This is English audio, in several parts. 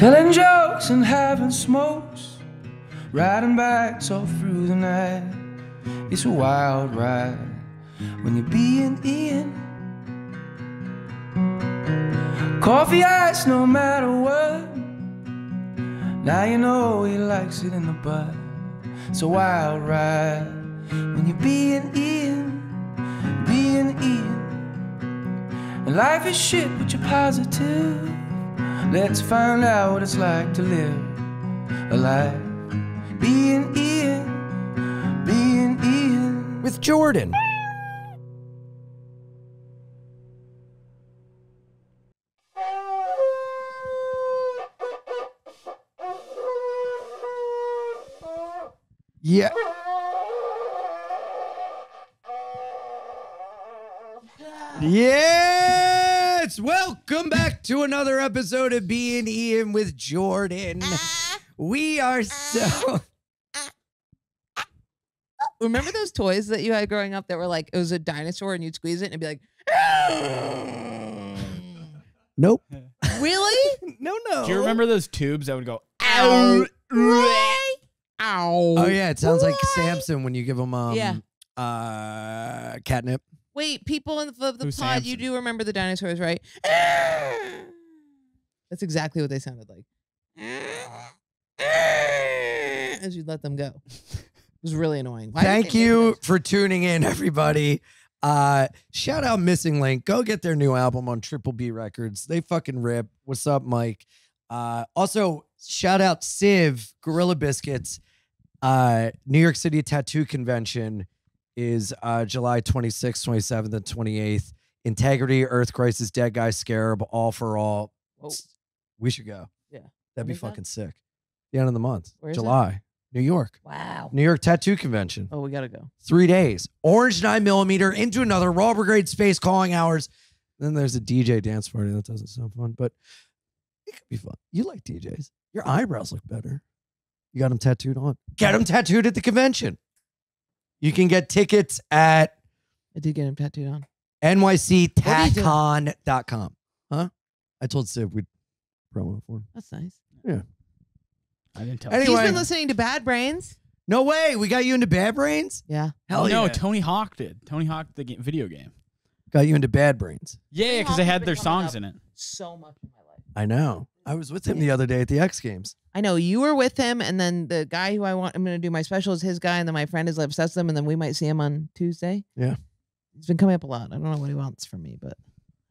telling jokes and having smokes, riding bikes all through the night. It's a wild ride when you're being Ian. Coffee ice no matter what, now you know he likes it in the butt. It's a wild ride when you're being Ian, being Ian. And life is shit but you're positive. Let's find out what it's like to live a life being Ian, being Ian. With Jordan. Yeah. Yes! Welcome back to another episode of Being Ian with Jordan. We are so... Remember those toys that you had growing up that were like, it was a dinosaur and you'd squeeze it and it'd be like... Nope. Really? No. Do you remember those tubes that would go... Ow. Ow. Oh, yeah. It sounds like Samson when you give him catnip. Wait, people in the Who's pod, Samson? you do remember the dinosaurs, right? That's exactly what they sounded like. As you let them go. It was really annoying. Why did Thank they make you those? for tuning in, everybody. Shout out Missing Link. Go get their new album on Triple B Records. They fucking rip. What's up, Mike? Also, shout out Civ, Gorilla Biscuits. New York City Tattoo Convention is July 26th, 27th, and 28th. Integrity, Earth Crisis, Dead Guy Scarab, All for All. Whoa. We should go. Yeah. That'd be When is that? fucking sick. The end of the month. Where is it? July. New York. Wow. New York Tattoo Convention. Oh, we gotta go. 3 days. Orange 9mm into another Raw Brigade Space calling hours. Then there's a DJ dance party. That doesn't sound fun, but it could be fun. You like DJs. Your eyebrows look better. You got them tattooed on. Get them tattooed at the convention. You can get tickets at I did get him tattooed on. nyctatcon.com. Huh? I told Civ we'd promo for him. That's nice. I didn't tell Anyway. He's been listening to Bad Brains. No way. We got you into Bad Brains? Yeah. Hell no, yeah. Tony Hawk did. Tony Hawk, the video game. Got you into Bad Brains. Yeah, because they had their songs in it. So much in my life. I know. I was with him the other day at the X Games. I know you were with him, and then the guy who I'm going to do my special is his guy, and then my friend is obsessed with him, and then we might see him on Tuesday. Yeah. He's been coming up a lot. I don't know what he wants from me, but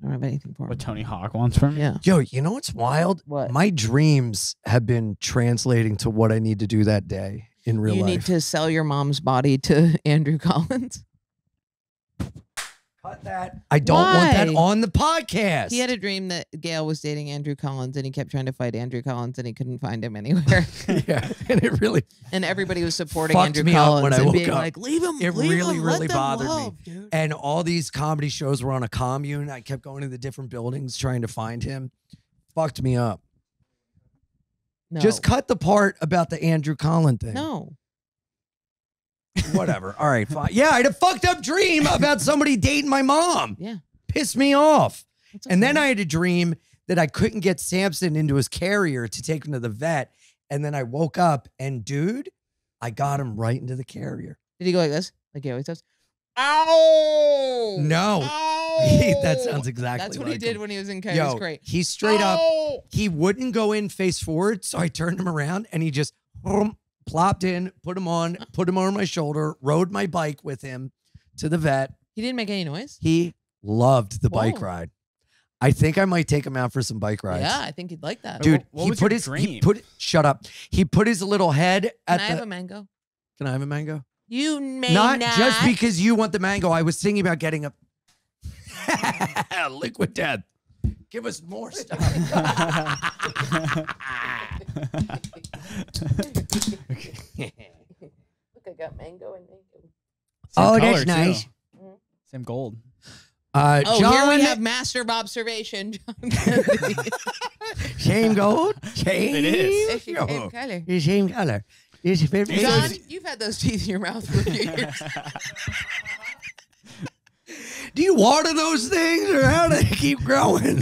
I don't have anything for him. What Tony Hawk wants from me? Yeah. Yo, you know what's wild? What? My dreams have been translating to what I need to do that day in real You life. need to sell your mom's body to Andrew Collins. Cut that. I don't want that Why? on the podcast. He had a dream that Gail was dating Andrew Collins, and he kept trying to fight Andrew Collins, and he couldn't find him anywhere. Yeah, and it really, And everybody was supporting Fucked Andrew me up Collins when I and woke being up. like, leave him. it leave really, him, really let them bothered love, me. dude. And all these comedy shows were on a commune. I kept going to the different buildings trying to find him. Fucked me up. No. Just cut the part about the Andrew Collins thing. No. Whatever. All right, fine. Yeah, I had a fucked up dream about somebody dating my mom. Yeah. Pissed me off. That's And then okay. I had a dream that I couldn't get Samson into his carrier to take him to the vet. And then I woke up and, dude, I got him right into the carrier. Did he go like this? Like he always does? Ow! No. Ow! That sounds exactly That's what like he did him. when he was in Coyote's Yo, Crate. he straight up, Ow! he wouldn't go in face forward. So I turned him around and he just plopped in, put him on my shoulder, rode my bike with him to the vet. He didn't make any noise? He loved the bike Whoa. ride. I think I might take him out for some bike rides. Yeah, I think he'd like that. Dude, What he was put your his dream? shut up. He put his little head Can at I the have a mango? Can I have a mango? You may Not just because you want the mango. I was thinking about getting a liquid death. Give us more stuff. Look, I got mango and mango. Oh, Same color, that's too. nice. Same gold. Oh, John, here we have master observation. John Kennedy. same gold. Same. It is. It's the same color. The same color. It's very John, you've had those teeth in your mouth for a few years. Do you water those things or how do they keep growing?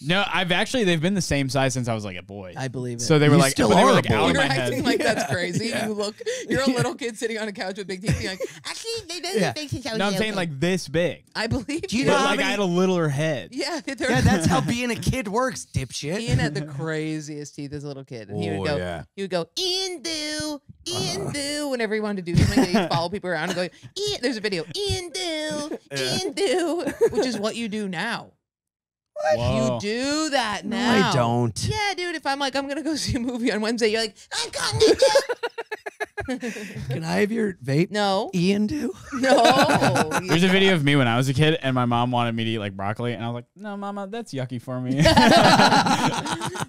No, they've been the same size since I was like a boy. I believe it. So they were You like, still but they are were a like boy. out of You're my acting head. like that's crazy. You're a little kid sitting on a couch with big teeth. You're like, actually, they don't Yeah. think so. No, I'm saying like this big. I believe Do you you. know But how like many- I had a littler head. Yeah, Yeah, that's how being a kid works, dipshit. Ian had the craziest teeth as a little kid, and he would go, yeah. Ian do, whenever he wanted to do something, he'd follow people around and go, Ian. There's a video, Ian do, which is what you do now. Whoa. You do that No, now. I don't. Yeah, dude. If I'm like, I'm gonna go see a movie on Wednesday, you're like, I'm going to Can I have your vape? No, Ian do? no. There's a video of me when I was a kid, and my mom wanted me to eat like broccoli, and I was like, "No, Mama, that's yucky for me."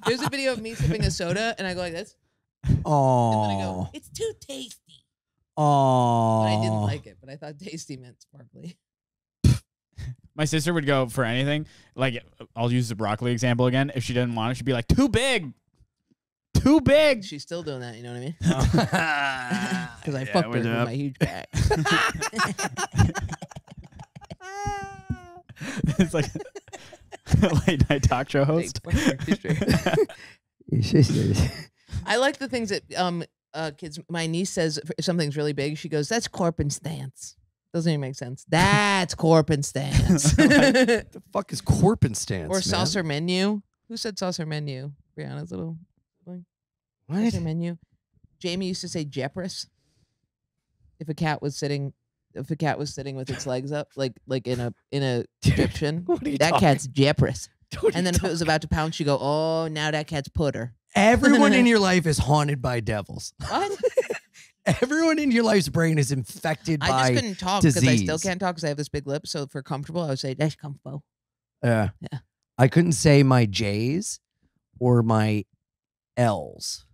There's a video of me sipping a soda, and I go like this, and then I go, Oh. it's too tasty. Oh. But I didn't like it, but I thought tasty meant sparkly. My sister would go for anything. Like, I'll use the broccoli example again. If she didn't want it, she'd be like, "Too big, too big." She's still doing that, you know what I mean? Because Because I fucked her with my huge bag. It's like a late night talk show host. I like the things that kids. My niece says if something's really big, she goes, "That's Corpin stance." Doesn't even make sense. That's Corpin stance. The fuck is Corpin stance? Or man? saucer menu. Who said saucer menu? Brianna's little sibling. What? Saucer menu. Jamie used to say Jepress. If a cat was sitting with its legs up, like in a Egyptian, What are you that talking- cat's Jepress. What are you And then if it talking- was about to pounce, you go, "Oh, now that cat's putter." Everyone in your life is haunted by devils. What? Everyone in your life's brain is infected I by. just couldn't talk because I still disease. can't talk because I have this big lip. So for comfortable, I would say that's comfortable. Yeah. Yeah. I couldn't say my J's or my L's.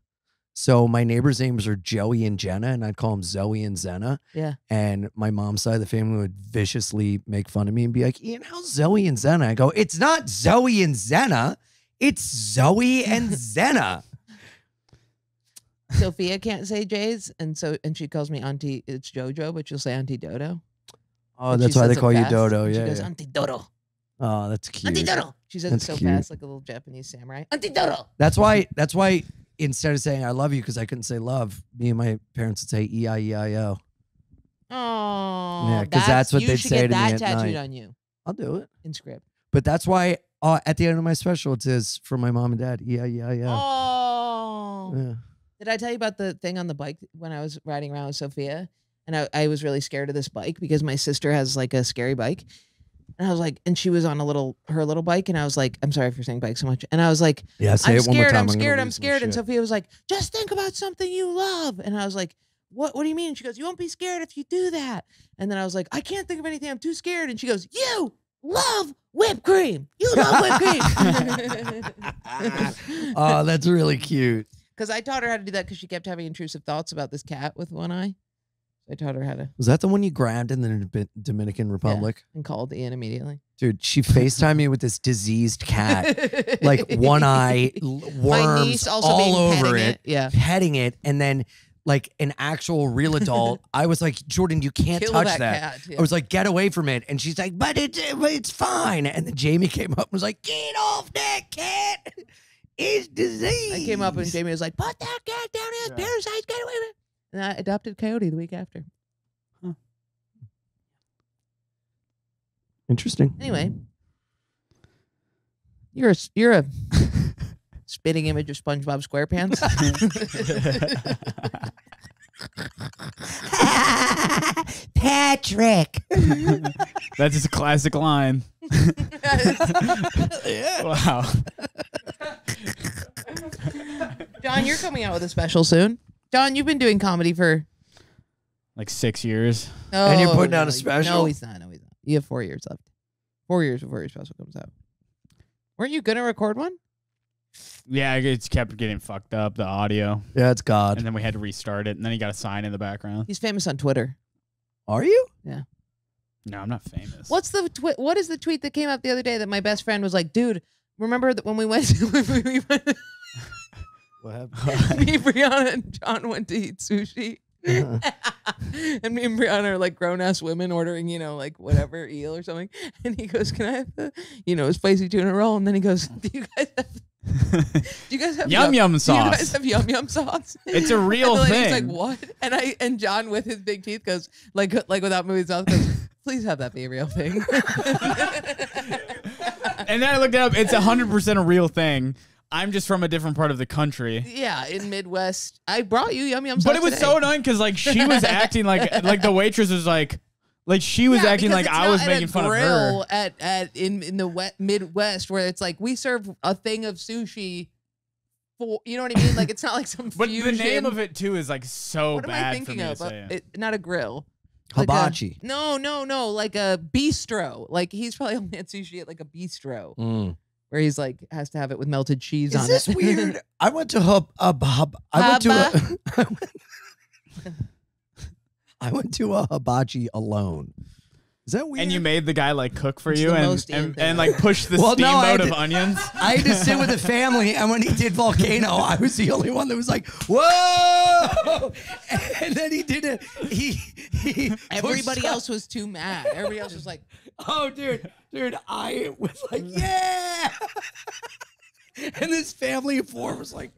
So my neighbors' names are Joey and Jenna, and I'd call them Zoe and Zenna. Yeah. And my mom's side of the family would viciously make fun of me and be like, "Ian, how's Zoe and Zenna?" I go, "It's not Zoe and Zenna. It's Zoe and Zenna." Sophia can't say J's, and she calls me Auntie. It's JoJo, but she'll say Auntie Dodo. Oh, But that's she why they says it call you fast. Dodo. She Yeah. goes yeah. Auntie Dodo. Oh, that's cute. Auntie Dodo. She says That's it so cute. fast, like a little Japanese samurai. Auntie Dodo. That's why instead of saying I love you, because I couldn't say love, me and my parents would say E-I-E-I-O. Oh, Yeah, 'cause that's what you they'd should say get to me that at tattooed night. on you I'll do it. in script. But that's why at the end of my special it says from my mom and dad, E-I-E-I-O. Oh. Yeah. Did I tell you about the thing on the bike when I was riding around with Sophia? And I was really scared of this bike because my sister has like a scary bike. And I was like, and she was on her little bike. And I was like, I'm sorry for saying bike so much. And I was like, Yeah, say I'm it one more scared, time. I'm scared, gonna I'm lose my scared. And shit. Sophia was like, just think about something you love. And I was like, what do you mean? She goes, you won't be scared if you do that. And then I was like, I can't think of anything. I'm too scared. And she goes, you love whipped cream. You love whipped cream. Oh, that's really cute. Because I taught her how to do that because she kept having intrusive thoughts about this cat with one eye. I taught her how to Was that the one you grabbed in the Dominican Republic? and called Ian immediately. Dude, she FaceTimed me with this diseased cat, like one eye, My worms niece also all being over petting it, Yeah. petting it, and then like an actual real adult. I was like, Jordan, you can't Kill touch that. cat. Yeah. I was like, get away from it. And she's like, but it's fine. And then Jamie came up and was like, get off that cat. It's disease. I came up and Jamie was like, put that cat down here. Yeah. Parasites, get away with it. And I adopted Coyote the week after. Interesting. Anyway, you're a spitting image of SpongeBob SquarePants. Patrick. That's just a classic line. Wow. John, you're coming out with a special soon. John, you've been doing comedy for Like 6 years. And you're putting no, out a special? No, he's not. No, he's not. You have 4 years left. 4 years before your special comes out. Weren't you gonna record one? Yeah, it kept getting fucked up, the audio. Yeah, it's God. And then we had to restart it. And then he got a sign in the background. He's famous on Twitter. Are you? No, I'm not famous. What is the tweet that came up the other day that my best friend was like, dude, remember that when we went What happened? me, Brianna, and John went to eat sushi And me and Brianna are like grown ass women ordering, you know, like whatever eel or something. And he goes, "Can I have the, you know, spicy tuna roll?" And then he goes, "Do you guys have Yum yum Do you sauce. guys have yum yum sauce?" It's a real and the thing. lady's like, "What?" And John with his big teeth goes like without moving his mouth goes, "Please have that be a real thing." And then I looked it up. It's 100% a real thing. I'm just from a different part of the country. Yeah, in Midwest. I brought you yum yum sauce. But it was today. so annoying because like she was acting like the waitress was like she was acting because like it's I not was at making a fun of her. grill in the Midwest where it's like we serve a thing of sushi for, you know what I mean? Like it's not like some But fusion. the name of it too is like so What am I bad for thinking me to of? say. Not a grill. Like a- Hibachi. no, like a bistro. Like he's probably only had sushi at like a bistro Mm. where he's like has to have it with melted cheese Is on this it. weird? I went to I went to a hibachi alone. Is that weird? And you made the guy like cook for It's you the and, most Ian and, thing and like push the Well, no, I steamboat of did- onions. I had to sit with the family, and when he did Volcano, I was the only one that was like, "Whoa!" And then he did it. He Everybody pushed up. else was too mad. Everybody else was like, Oh, dude, I was like, "Yeah!" And this family of four was like,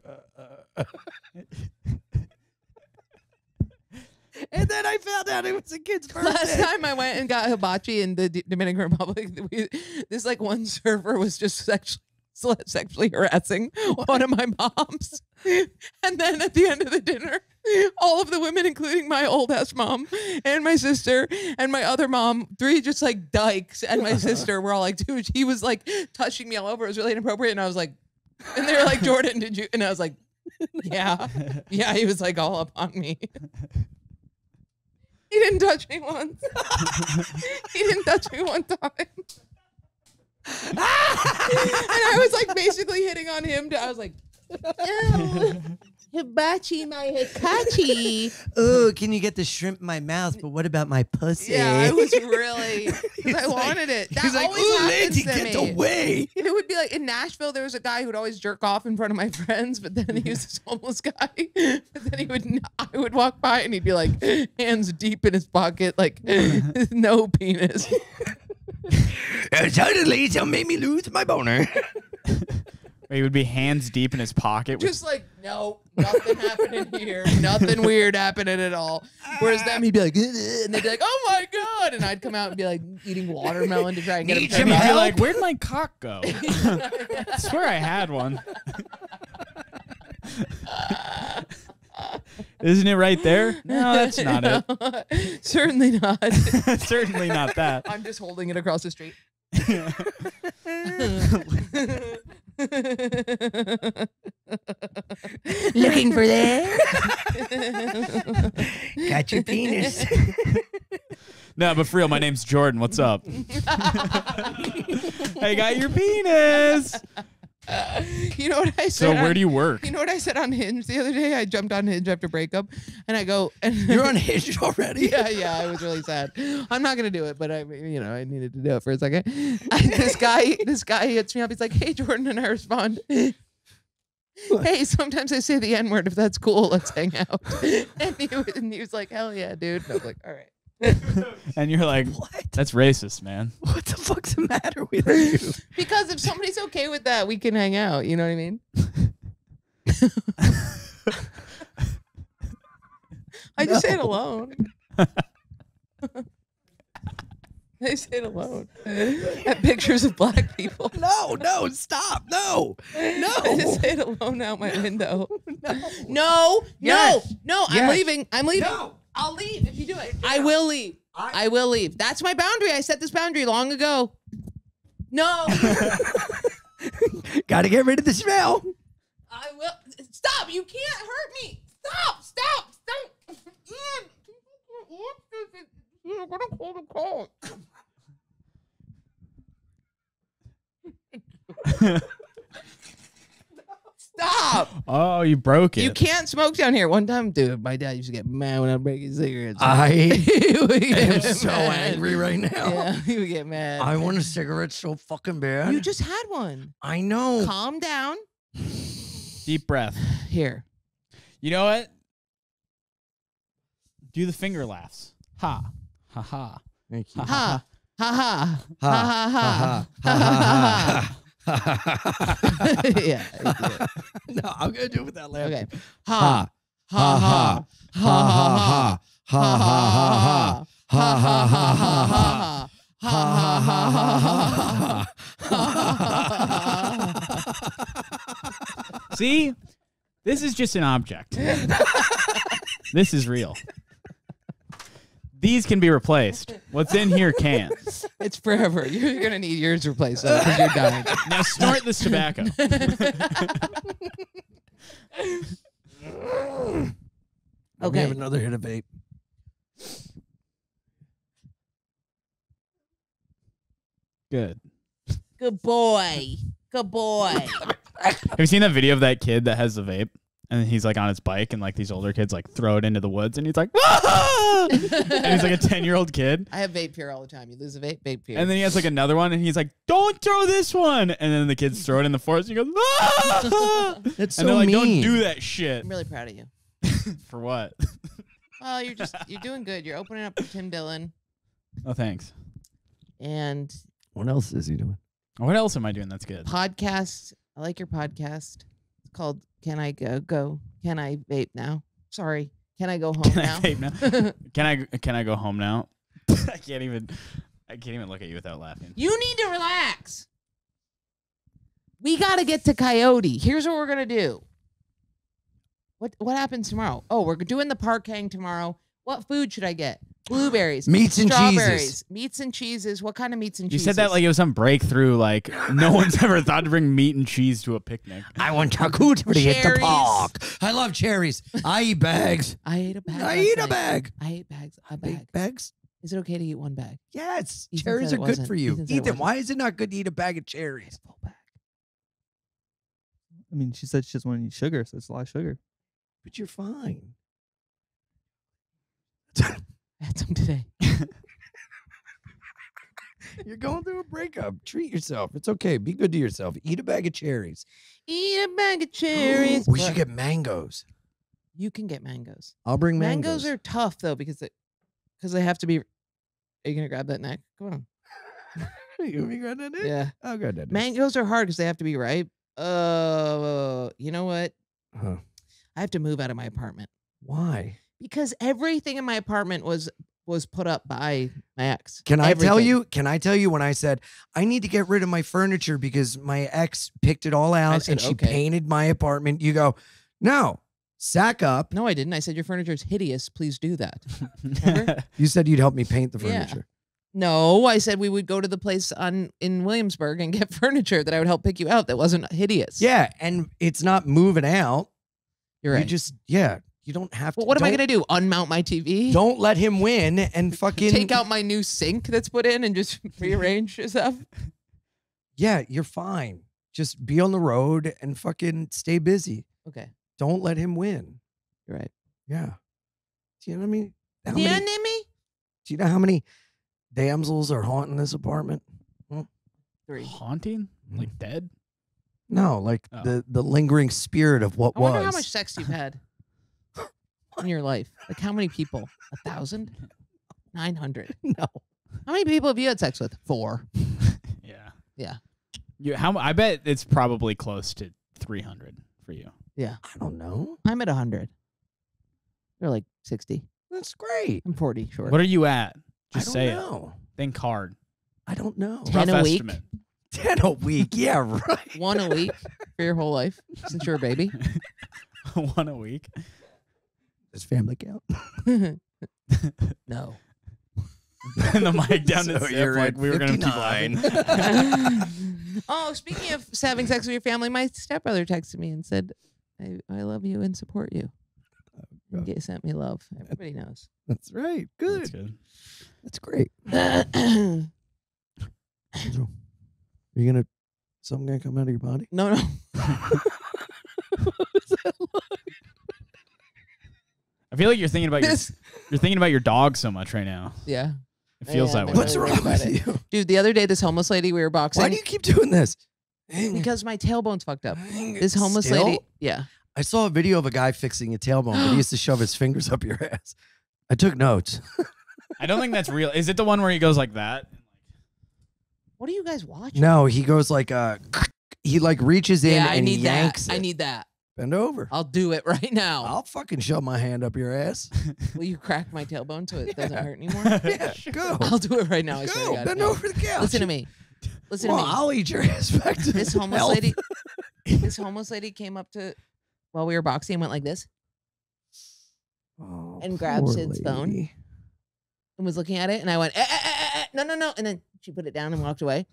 And then I found out it was a kid's birthday. last time I went and got hibachi in the Dominican Republic, this like one server was just sexually harassing one of my moms. And then at the end of the dinner, all of the women, including my old ass mom and my sister and my other mom, three just like dykes, and my sister were all like, "Dude," he was like touching me all over. It was really inappropriate. And I was like, and they were like, "Jordan, did you?" And I was like, "Yeah." Yeah, he was like all up on me. He didn't touch me once. He didn't touch me one time. And I was like basically hitting on him. I was like, "Ew, hibachi my hikachi." Oh, can you get the shrimp in my mouth? But what about my pussy? Yeah, I was really, He's I like- wanted it. That He's like, always "Ooh, happens lady, to get me. away!" It would be like in Nashville, there was a guy who'd always jerk off in front of my friends, but then he was this homeless guy. But then I would walk by and he'd be like, hands deep in his pocket, like no penis. Suddenly, it made me lose my boner. He would be hands deep in his pocket. With, Just like, no, nothing happening here. Nothing weird happening at all. Whereas them, he'd be like, "Ugh," and they'd be like, "Oh my God." And I'd come out and be like eating watermelon to try and get him Need turned some he'd on. be help? like, "Where'd my cock go?" I swear I had one. Isn't it right there? No, that's not it. Certainly not. Certainly not that. I'm just holding it across the street. Looking for that? Got your penis. No, but for real, my name's Jordan. What's up? I got your penis. You know what I So said? where do you work? You know what I said on Hinge the other day? I jumped on Hinge after breakup, and I go, and You're unhinged already. yeah, I was really sad. I'm not gonna do it, but I needed to do it for a second. This guy hits me up. He's like, "Hey, Jordan," and I respond, "Hey, sometimes I say the N-word. If that's cool, let's hang out." And he was like, "Hell yeah, dude." And I was like, "All right." And you're like, What? that's racist, man. What the fuck's the matter with you? Because if somebody's okay with that, we can hang out. You know what I mean? I just say it alone. I say it alone. At pictures of black people. No, stop. No. I just say it alone out my window. No. No. Yes. I'm Yes. leaving. I'm leaving. No. I'll leave if you do it. I will leave. I will leave. That's my boundary. I set this boundary long ago. No. Gotta get rid of the smell. I will. Stop. You can't hurt me. Stop. Ian. You're gonna call the cops. Stop. Oh, you broke it. You can't smoke down here. One time, dude, my dad used to get mad when I'm breaking cigarettes. I He would get am so mad. angry right now. Yeah, he would get mad. I want a cigarette so fucking bad. You just had one. I know. Calm down. Deep breath. Here. You know what? Do the finger laughs. Ha. Ha ha. Thank you. Ha. Ha ha. Ha, Ha ha ha, ha. ha. Yeah. No, I'm gonna do it with that laugh. Okay. Ha ha ha ha ha ha ha ha ha ha ha ha ha. See? This is just an object. This is real. These can be replaced. What's in here can. It's forever. You're gonna need yours replaced because you're dying. Now snort this tobacco. We Okay. have another hit of vape. Good. Good boy. Good boy. Have you seen that video of that kid that has the vape? And he's like on his bike and like these older kids like throw it into the woods and he's like, "Ah!" And he's like a 10-year-old kid. I have vape here all the time. You lose a vape here. And then he has like another one and he's like, "Don't throw this one." And then the kids throw it in the forest and he goes, "Ah!" That's And so they're like, mean. "Don't do that shit." I'm really proud of you. For what? Well, you're doing good. You're opening up for Tim Dillon, Oh, thanks. and What else is he doing? What else am I doing that's good? podcast. I like your podcast. It's called "Can I Go? Can I Vape Now?" Sorry, can I go home Can now? I vape now? Can I go home now? I can't even look at you without laughing. You need to relax. We got to get to Coyote. Here's what we're gonna do. What happens tomorrow? Oh, we're doing the park hang tomorrow. What food should I get? Blueberries, Meats and strawberries, cheeses. meats and cheeses. What kind of meats and You cheeses? said that like it was some breakthrough. Like no one's ever thought to bring meat and cheese to a picnic. I want charcuterie at the Cherries. park. I love cherries. I eat bags. I ate a bag. I last eat a night. bag. I ate bags. A bag. Big bags? Is it okay to eat one bag? Yes. Ethan Cherries said are it good wasn't. for you. Ethan said it Ethan, wasn't. why is it not good to eat a bag of cherries? Full bag. I mean, she said she doesn't want to eat sugar, so it's a lot of sugar. But you're fine. I had some today. You're going through a breakup. Treat yourself. It's okay. Be good to yourself. Eat a bag of cherries. Eat a bag of cherries. We should get mangoes. You can get mangoes. I'll bring Mangoes are tough though because they have to be. Are you gonna grab that neck? Come on. You want me to grab that in? Yeah. I'll grab that in. Mangoes are hard because they have to be ripe. You know what? Huh. I have to move out of my apartment Why? because everything in my apartment was put up by my ex. Can I tell Everything. you? Can I tell you when I said I need to get rid of my furniture because my ex picked it all out said, and she okay. painted my apartment? You go, no, sack up. No, I didn't. I said your furniture is hideous. Please do that. Remember? You said you'd help me paint the Yeah. furniture. No, I said we would go to the place in Williamsburg and get furniture that I would help pick you out that wasn't hideous. Yeah, and it's not moving out. You're right. You just you don't have to. Well, what am I don't- gonna do? Unmount my TV? Don't let him win and fucking Take out my new sink that's put in and just rearrange stuff? Yeah, you're fine. Just be on the road and fucking stay busy. Okay, Don't let him win. you're right. Yeah. Do you know what I mean? How Yeah, many- Nimmy? do you know how many damsels are haunting this apartment? 3. Haunting? Like dead? No, like Oh. the lingering spirit of what I was. wonder how much sex you've had in your life. Like how many people? 1,000? 900. No. How many people have you had sex with? 4. Yeah. Yeah. I bet it's probably close to 300 for you. Yeah. I don't know. I'm at 100. They're like 60. That's great. I'm 40 short. What are you at? I Just don't say it. know. Think hard. I don't know. 10 Rough a week? estimate. 10 a week. Yeah, right. 1 a week for your whole life since you're a baby? 1 a week. Does family count? No. And the mic down So the zip you're like at we were going to keep 59. laughing. Oh, speaking of having sex with your family, my stepbrother texted me and said, I love you and support you. And sent me love. Everybody knows. That's right. That's Good. good. That's great. no, Are you gonna something gonna come out of your body? no. I feel like you're thinking about This- you're thinking about your dog so much right now. Yeah. It feels Yeah, that way. but- What's really wrong think about with you? Dude, the other day, this homeless lady, we were boxing. Why do you keep doing this? Because my tailbone's fucked up. Hang This homeless still? lady. Yeah. I saw a video of a guy fixing a tailbone, but he used to shove his fingers up your ass. I took notes. I don't think that's real. Is it the one where he goes like that? What are you guys watching? No, he goes like he like reaches in Yeah, I and he need yanks that. it. I need that. Bend over. I'll do it right now. I'll fucking shove my hand up your ass. Will you crack my tailbone so it doesn't hurt anymore? Yeah, go. I'll do it right now. I swear to Go. God. Bend No. over the couch. Listen to me. Listen Well, to me. I'll eat your ass back to This homeless health. lady. This homeless lady came up to while we were boxing and went like this Oh, and grabbed poor Sid's phone. lady. and was looking at it, and I went, no, and then she put it down and walked away.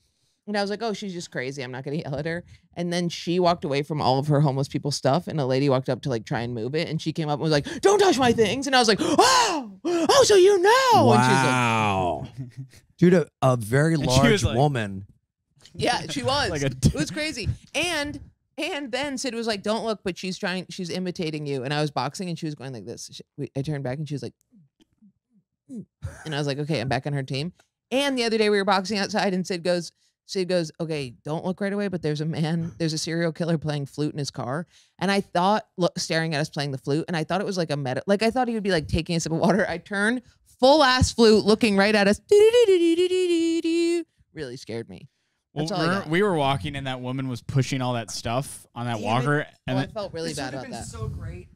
And I was like, oh, she's just crazy. I'm not gonna yell at her. And then she walked away from all of her homeless people's stuff, and a lady walked up to like try and move it, and she came up and was like, don't touch my things. And I was like, oh, so you know. Wow. Dude, a very she large was like- woman. Yeah, she was. Like a It was crazy. And then Sid was like, don't look, but she's imitating you. And I was boxing and she was going like this. I turned back and she was like, and I was like, okay, I'm back on her team. And the other day we were boxing outside and Sid goes, okay, don't look right away, but there's a serial killer playing flute in his car. And I thought, staring at us playing the flute, and I thought it was like I thought he would be like taking a sip of water. I turned, full ass flute, looking right at us. Really scared me. Well, That's all I got. we were walking and that woman was pushing all that stuff on that Damn walker. Oh, And I then, felt really This bad would have about been that. so great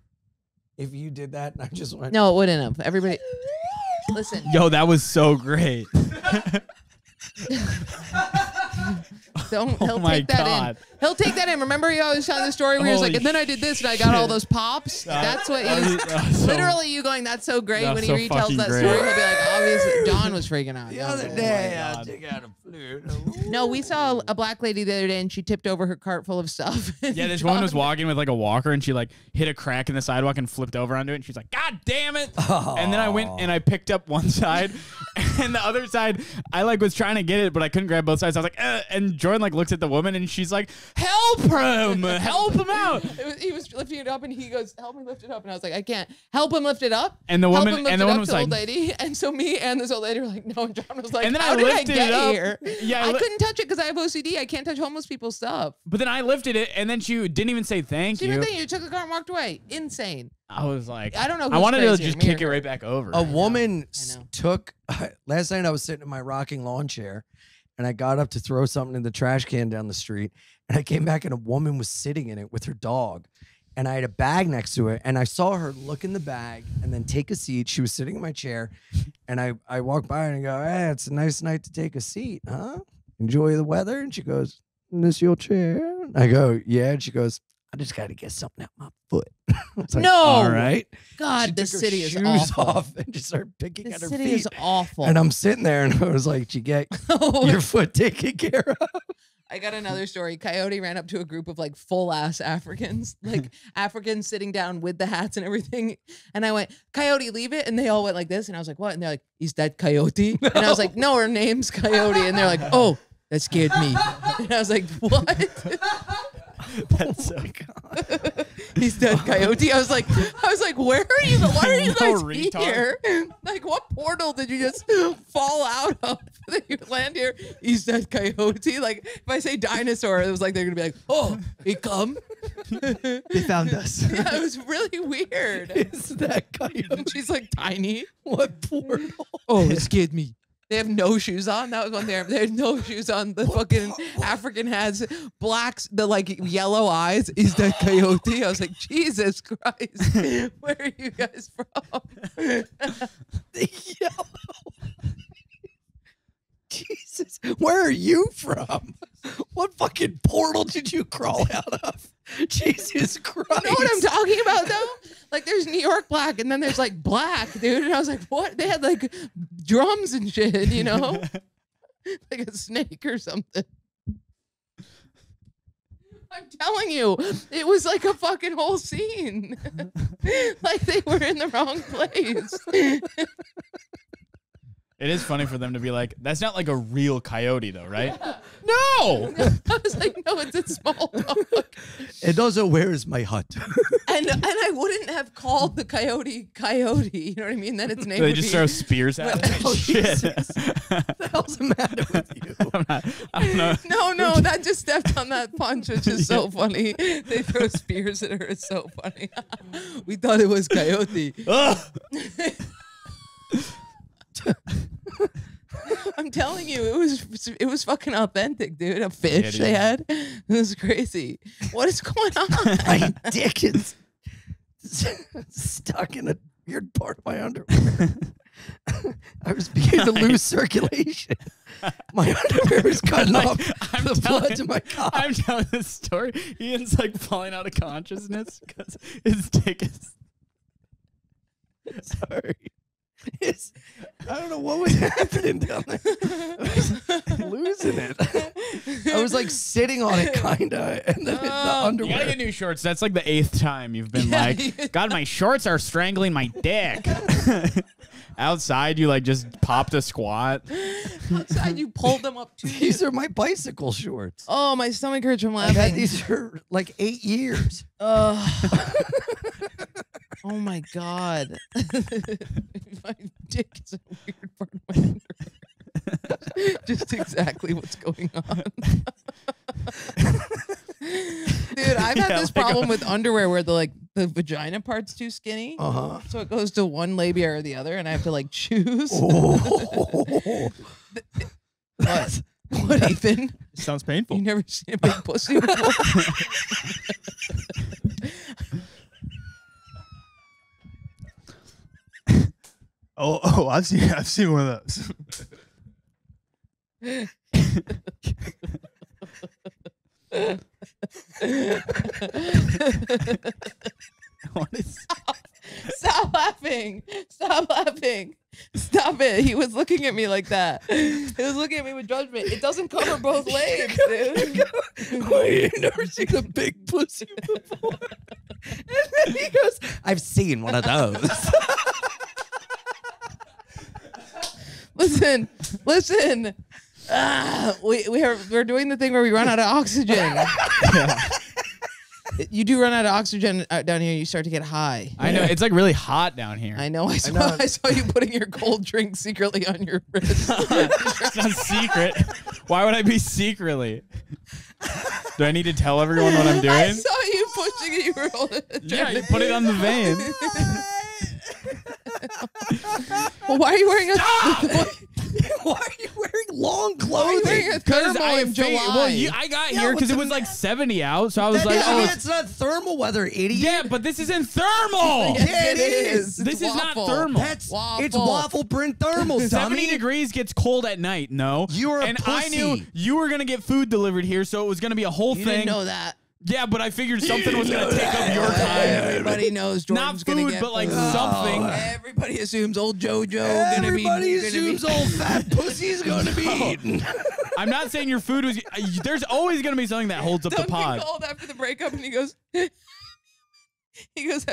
if you did that and I just went. No, it wouldn't have. Everybody, listen. yo, that was so great. He'll Oh my take that God. in. He'll take that in. Remember, he always telling the story where he was like, Holy and then I did this and I got all shit. those pops. That's what That he's was so- literally you going. That's so great That's when he so retells fucking that great. story. He'll be like, obviously, John was freaking out. The That was other like, day, my I God. took out a flute. no, we saw a black lady the other day and she tipped over her cart full of stuff. Yeah, this woman was walking with like a walker and she like hit a crack in the sidewalk and flipped over onto it. And she's like, God damn it. And then I went and I picked up one side and the other side, I like was trying to get it, but I couldn't grab both sides. I was like, and Jordan like looks at the woman and she's like, help him, help him out. He was lifting it up and he goes, help me lift it up. And I was like, I can't. Help him lift it up. And the Help woman, him lift and the it woman up was to like, old lady. And so me and this old lady were like, no. And John was like, and then how I did I lifted get it up. here? Yeah, I couldn't touch it because I have OCD. I can't touch homeless people's stuff. but then I lifted it and then she didn't even say thank See you. the thing, you took the car and walked away. Insane. I was like, I don't know I who's wanted to crazier, just me or kick it her. right back over. A woman I know. took last night I was sitting in my rocking lawn chair and I got up to throw something in the trash can down the street and I came back and a woman was sitting in it with her dog and I had a bag next to it and I saw her look in the bag and then take a seat. She was sitting in my chair and I walked by and I go, hey, it's a nice night to take a seat, huh? Enjoy the weather? And she goes, this your chair? And I go, yeah. And she goes, I just got to get something out my foot. I was like, No. all right. God, She this took her city is shoes awful. off and just started picking This at her city feet. is awful. And I'm sitting there and I was like, "Did you get your foot taken care of?" I got another story. Coyote ran up to a group of like full ass Africans, like Africans sitting down with the hats and everything. And I went, Coyote, leave it. And they all went like this. And I was like, what? And they're like, is that Coyote? And I was like, no, her name's Coyote. And they're like, oh, that scared me. And I was like, what? That's so He's dead, Coyote. I was like, where are you? Why are you know, guys retard. here? Like, what portal did you just fall out of that you land here? He's dead, Coyote. Like, if I say dinosaur, it was like they're gonna be like, oh, he come. They found us. Yeah, it was really weird. Is that coyote? And she's like tiny. What portal? Oh, it scared me. They have no shoes on. That was one there. They had no shoes on. The fucking African has blacks, the like yellow eyes. Is that Coyote? I was like, Jesus Christ. Where are you guys from? The yellow. Jesus, where are you from? What fucking portal did you crawl out of? Jesus Christ! You know what I'm talking about though? Like there's New York black and then there's like black, dude. And I was like, what? They had like drums and shit, you know? Like a snake or something. I'm telling you, it was like a fucking whole scene. Like they were in the wrong place. It is funny for them to be like, that's not like a real coyote though, right? No. I was like, no, it's a small dog. And also, where is my hut? And I wouldn't have called the coyote Coyote. You know what I mean? Then its name They would just be. throw spears at him. Oh, Shit. Jesus. What the hell's the matter with you? I don't know. No, that just stepped on that punch, which is so funny. They throw spears at her. It's so funny. We thought it was Coyote. Ugh. telling you, it was fucking authentic, dude. A fish dude. they had. It was crazy. What is going on? My dick is stuck in a weird part of my underwear. I was beginning to lose circulation. My underwear was cutting Like, off the blood to my cock. I'm telling this story. Ian's like falling out of consciousness because his dick is. Sorry. I don't know what was happening down there. I was losing it. I was like sitting on it, kinda, and then the You gotta underwear. get new shorts. That's like the 8th time you've been like, God, my shorts are strangling my dick. Outside, you like just popped a squat. Outside, you pulled them up to you. These are my bicycle shorts. Oh, my stomach hurts from I've had laughing. these for like 8 years. Oh my god. My dick is a weird part of my underwear. Just exactly what's going on. Dude, I've had this problem with underwear where the vagina part's too skinny. Uh-huh. So it goes to one labia or the other, and I have to like choose. Oh. What? What, Ethan? Sounds painful. You never seen a big pussy before? Oh, I've seen one of those. What is? Stop laughing. Stop laughing. Stop it. He was looking at me like that. He was looking at me with judgment. It doesn't cover both legs, dude. Wait, you never seen a big pussy before? And then he goes, I've seen one of those. Listen. We're doing the thing where we run out of oxygen. You do run out of oxygen down here. You start to get high. I know it's like really hot down here. I know. I saw you putting your cold drink secretly on your wrist. It's not secret. Why would I be secretly? Do I need to tell everyone what I'm doing? I saw you pushing it. You were holding it. Yeah, you put it on the vein. Well, why are you wearing a? Why are you wearing long Why are you wearing clothing? a thermal in July? Well, I got here because it was like 70 out, so I was like, oh, it's not thermal weather, idiot. yeah, but this isn't thermal. Yes, Yeah, it is. This is not waffle. thermal. It's Waffle. waffle print thermal, 70 dummy. degrees gets cold at night. No, You're a and I knew pussy. you were gonna get food delivered here, so it was gonna be a whole You thing. didn't know that. Yeah, but I figured something was gonna take up your time. Everybody knows Jordan's Not gonna food, get but like food. something. Everybody assumes old JoJo gonna be. Everybody assumes old fat pussy's going to be eaten. I'm not saying your food was. There's always gonna be something that holds up the Duncan pod. called after the breakup and he goes, "Have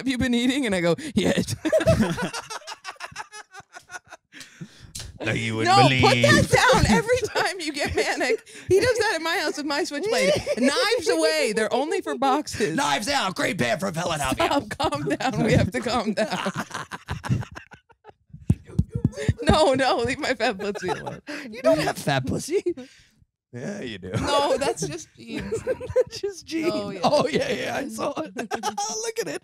you been eating?" And I go, "Yes." No, you No, put that down every time you get manic. He does that at my house with my switchblade. Knives away. They're only for boxes. Knives Out, great band from Philadelphia. Stop, calm down. We have to calm down. No, leave my fat pussy alone. You don't have fat pussy. Yeah, you do. No, that's just jeans. That's just jeans. Oh, yeah. Oh, yeah, I saw it. Look at it.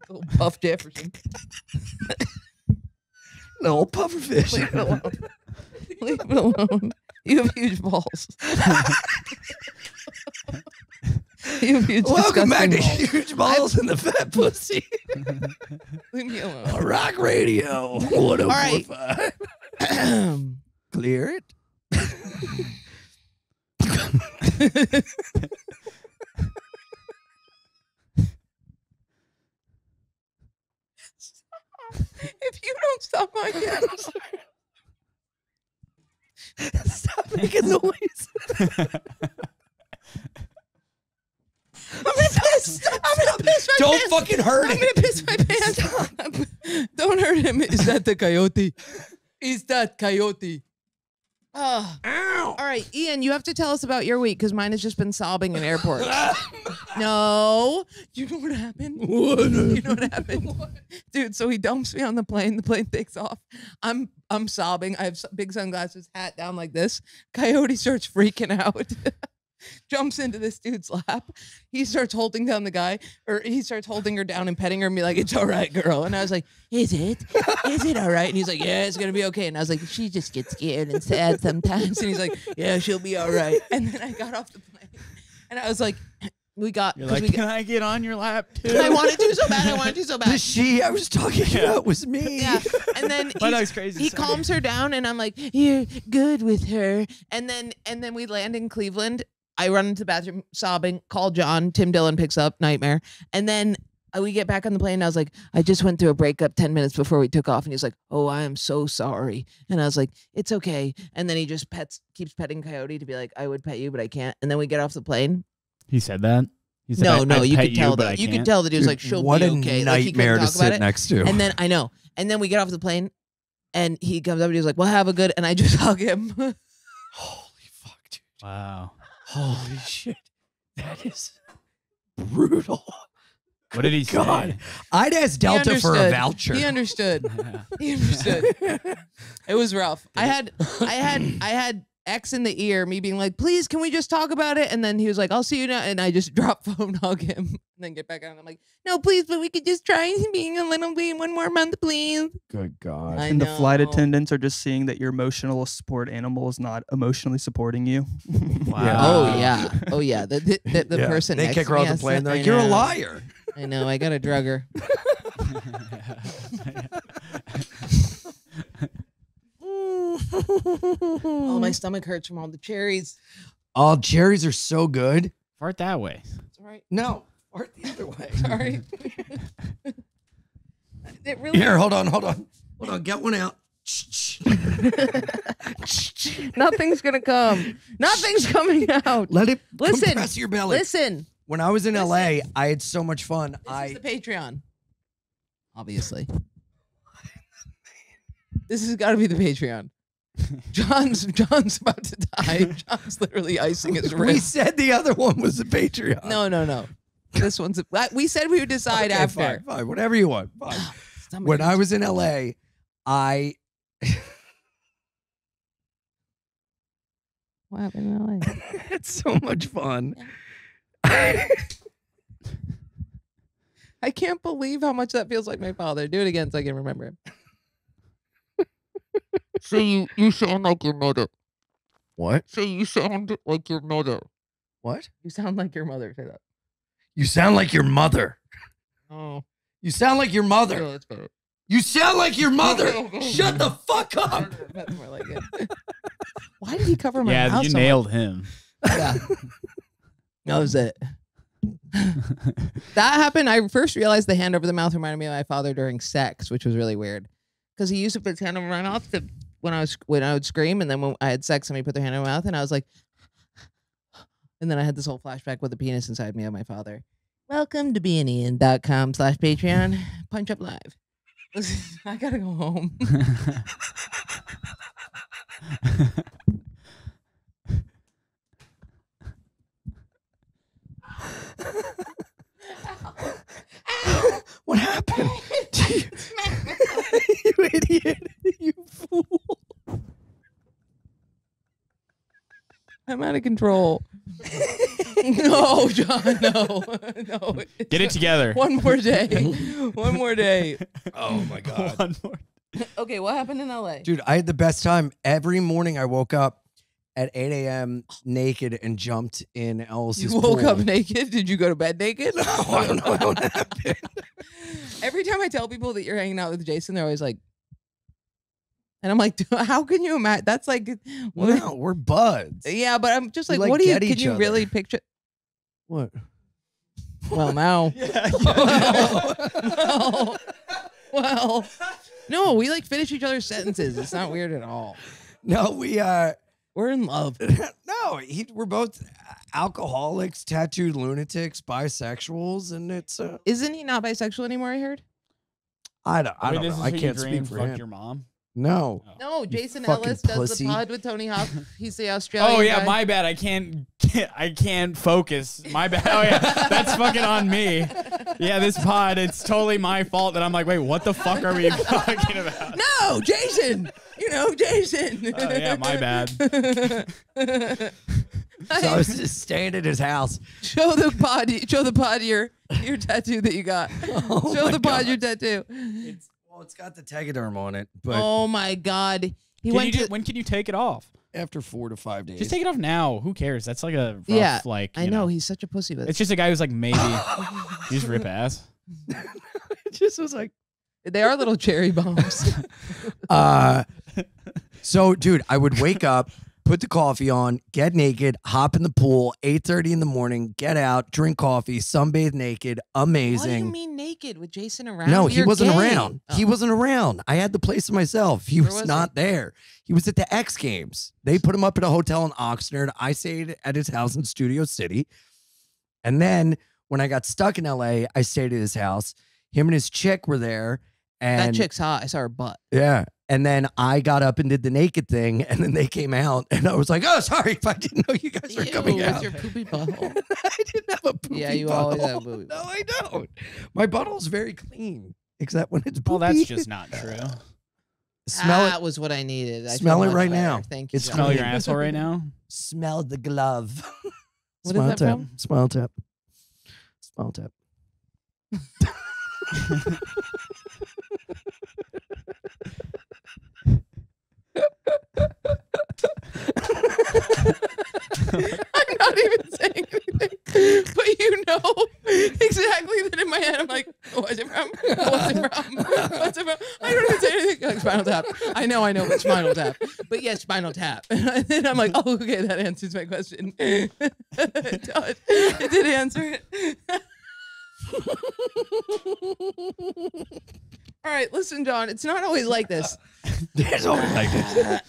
Little Puff Jefferson. No, pufferfish. Leave it alone. Leave it alone. You have huge balls. You have huge Welcome back to disgusting balls. Huge Balls and the Fat Pussy. Leave me alone. Rock Radio 104.5. right. Clear it. If you don't stop my camera. Stop making noise. I'm gonna piss. I'm gonna piss my Don't pants. fucking hurt I'm it. gonna piss my pants. Don't hurt him. Is that the coyote? Is that coyote? Oh. Ow. All right, Ian, you have to tell us about your week because mine has just been sobbing in airports. No. You know what happened? You know what happened? Dude, so he dumps me on the plane. The plane takes off. I'm sobbing. I have big sunglasses, hat down like this. Coyote starts freaking out. jumps into this dude's lap. He starts holding down the guy, or he starts holding her down and petting her and be like, "It's all right, girl." And I was like, "Is it? Is it all right?" And he's like, "Yeah, it's gonna be okay." And I was like, "She just gets scared and sad sometimes." And he's like, "Yeah, she'll be all right." And then I got off the plane, and I was like, "We got." You're like, can I get on your lap too? And I wanted to so bad. I wanted to so The bad. she I was talking about was me. Yeah. And then My dog's crazy. he Sorry. calms her down, and I'm like, "You're good with her." And then we land in Cleveland. I run into the bathroom sobbing, call John. Tim Dillon picks up, nightmare. And then we get back on the plane, and I was like, "I just went through a breakup 10 minutes before we took off." And he's like, "Oh, I am so sorry." And I was like, "It's okay." And then he just keeps petting Coyote to be like, "I would pet you, but I can't." And then we get off the plane. He said that. He said, No, you pet could tell but that. I You could can't. tell that he was Dude, like, "She'll what be a okay." Like, he couldn't nightmare to talk about sit it. next to. And then I know. And then we get off the plane, and he comes up and he's like, "Well, have a good." And I just hug him. Holy fuck, dude. Wow. Holy shit. That is brutal. What did he God. say? I'd ask Delta for a understood. voucher. He understood. He understood. It was rough. I had X in the ear, me being like, "Please, can we just talk about it?" And then he was like, "I'll see you now." And I just drop phone, hug him, and then get back on. And I'm like, "No, please, but we could just try being a little bit one more month, please." Good God. I And the flight know. attendants are just seeing that your emotional support animal is not emotionally supporting you. Yeah. Oh yeah. Oh yeah. The Yeah. person They next kick to her me off the has plane. to- They're like, I "You're a know. liar." I know. I got to drug her. Oh, my stomach hurts from all the cherries. Oh, cherries are so good. Fart that way. It's all right. No, or the other way. Sorry. It really Here, hold on. Get one out. Nothing's gonna come. Nothing's coming out. Let it Listen, compress your belly. Listen. When I was in LA, I had so much fun. This is the Patreon. Obviously. This has got to be the Patreon. John's about to die. John's literally icing his We wrist. said the other one was the Patreon. No. This one's. We said we would decide Okay, after. Fine, whatever you want. Fine. Stomach When I hurts. was in LA, I What happened in LA? had so much fun. I can't believe how much that feels like my father. Do it again so I can remember him. So you sound like your mother. What? So you sound like your mother. What? You sound like your mother. Say that. You sound like your mother. Oh, You sound like your mother. that's better. You sound like your mother. Shut the fuck up. That's more like it. Why did he cover my Yeah, mouth you so nailed him. much? Yeah. That was it. That happened. I first realized the hand over the mouth reminded me of my father during sex, which was really weird. Because he used to put his hand over my mouth when I would scream, and then when I had sex, somebody put their hand over my mouth, and I was like, and then I had this whole flashback with a penis inside me of my father. Welcome to beanian.com/Patreon. Punch Up Live. Listen, I gotta go home. What happened? You idiot. You fool. I'm out of control. No, John, no. No. Get it together. One more day. One more day. Oh my God. One more. Okay, what happened in LA? Dude, I had the best time. Every morning I woke up at 8 a.m. naked and jumped in Ellis's You woke pool. up naked? Did you go to bed naked? No, I don't know what happened. Every time I tell people that you're hanging out with Jason, they're always like, and I'm like, "Dude, how can you imagine? That's like, what? No, we're buds. Yeah, but I'm just We, like, like, what do you, get can each you other. really picture? What? Well, now. Well, no, we like finish each other's sentences. It's not weird at all. No, we We're in love. no, we're both alcoholics, tattooed lunatics, bisexuals, and it's Isn't he not bisexual anymore? I heard. I don't Wait, know. this is I what you can't dream, speak for fuck him. your mom. No. No, Jason fucking Ellis does pussy. the pod with Tony Hawk. He's the Australian. Oh yeah, guy. my bad. I can't focus. My bad. Oh yeah, that's fucking on me. Yeah, this pod, it's totally my fault that I'm like, wait, what the fuck are we talking about? No, Jason. You know, Jason. Oh yeah, my bad. So I was just staying at his house. Show the pod your tattoo that you got. Oh Show my the pod God. your tattoo. It's got the Tegaderm on it, but Oh my God. He Can went you to. when can you take it off? after 4 to 5 days. Just take it off now. Who cares? That's like a rough, Yeah, like, I you know he's such a pussy, but It's just a guy who's like, maybe. You just rip ass. It just was like, they are little cherry bombs. so dude, I would wake up, put the coffee on, get naked, hop in the pool, 8:30 in the morning, get out, drink coffee, sunbathe naked, What do amazing. you mean naked with Jason around? No, he You're wasn't gay. around. He Oh. wasn't around. I had the place to myself. He Where was was not there. He was at the X Games. They put him up at a hotel in Oxnard. I stayed at his house in Studio City. And then when I got stuck in LA, I stayed at his house. Him and his chick were there. That And chick's hot. I saw her butt. yeah. And then I got up and did the naked thing. And then they came out. And I was like, oh, sorry if I didn't know you guys were coming Ew, out. with your poopy butthole. I didn't have a poopy Yeah, you always butthole. have a poopy No, I don't. My butthole's very clean, except when it's poopy. Well, that's just not true. Smell That it. was what I needed. I Smell feel it much right better. now. Thank you. It's John. Smell your asshole right now? Smell the glove. What is Smile that tap. from? Smile tap. Smile tap. I'm not even saying anything, but you know exactly that in my head. I'm like, what's it from? What's it from? What's it from? I don't even say anything. Like, Spinal Tap. I know, but Spinal Tap. But yes, Spinal Tap. And then I'm like, oh, okay, that answers my question. It did answer it. All right, listen, John. It's not always like this. It's always like this.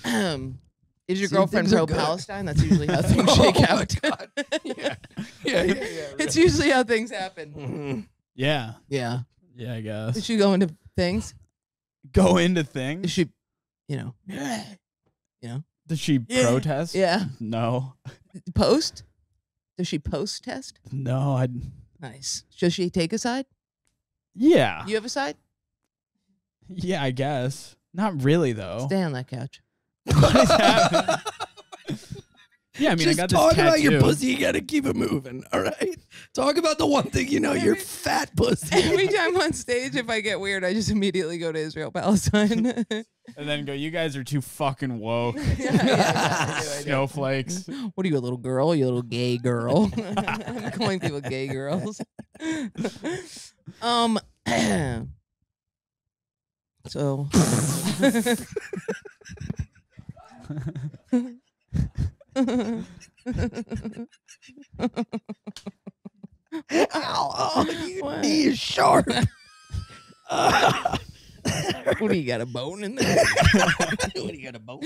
Is your See, girlfriend things are pro-Palestine? That's usually how things Oh shake my out. Yeah, It's usually how things happen. Mhm. Yeah. Yeah. Yeah, I Is guess. she go into things? Go into Is things? she, you know, Did she Yeah. protest? yeah. No. Post? Does she post test? No, I. Nice. Does she take a side? Yeah. You have a side? Yeah, I guess. Not really, though. Stay on that couch. What is happening? Yeah, I mean, Just I got this talk tattoo. about your pussy. You gotta keep it moving. All right. Talk about the one thing you know. Your fat pussy. Every time on stage, if I get weird, I just immediately go to Israel Palestine. And then go, you guys are too fucking woke. I do. Snowflakes. What are you, a little girl? You little gay girl. I'm calling people gay girls. So Ow, oh, your What? knee is sharp. what do you got, a bone in there? What do you got a bone?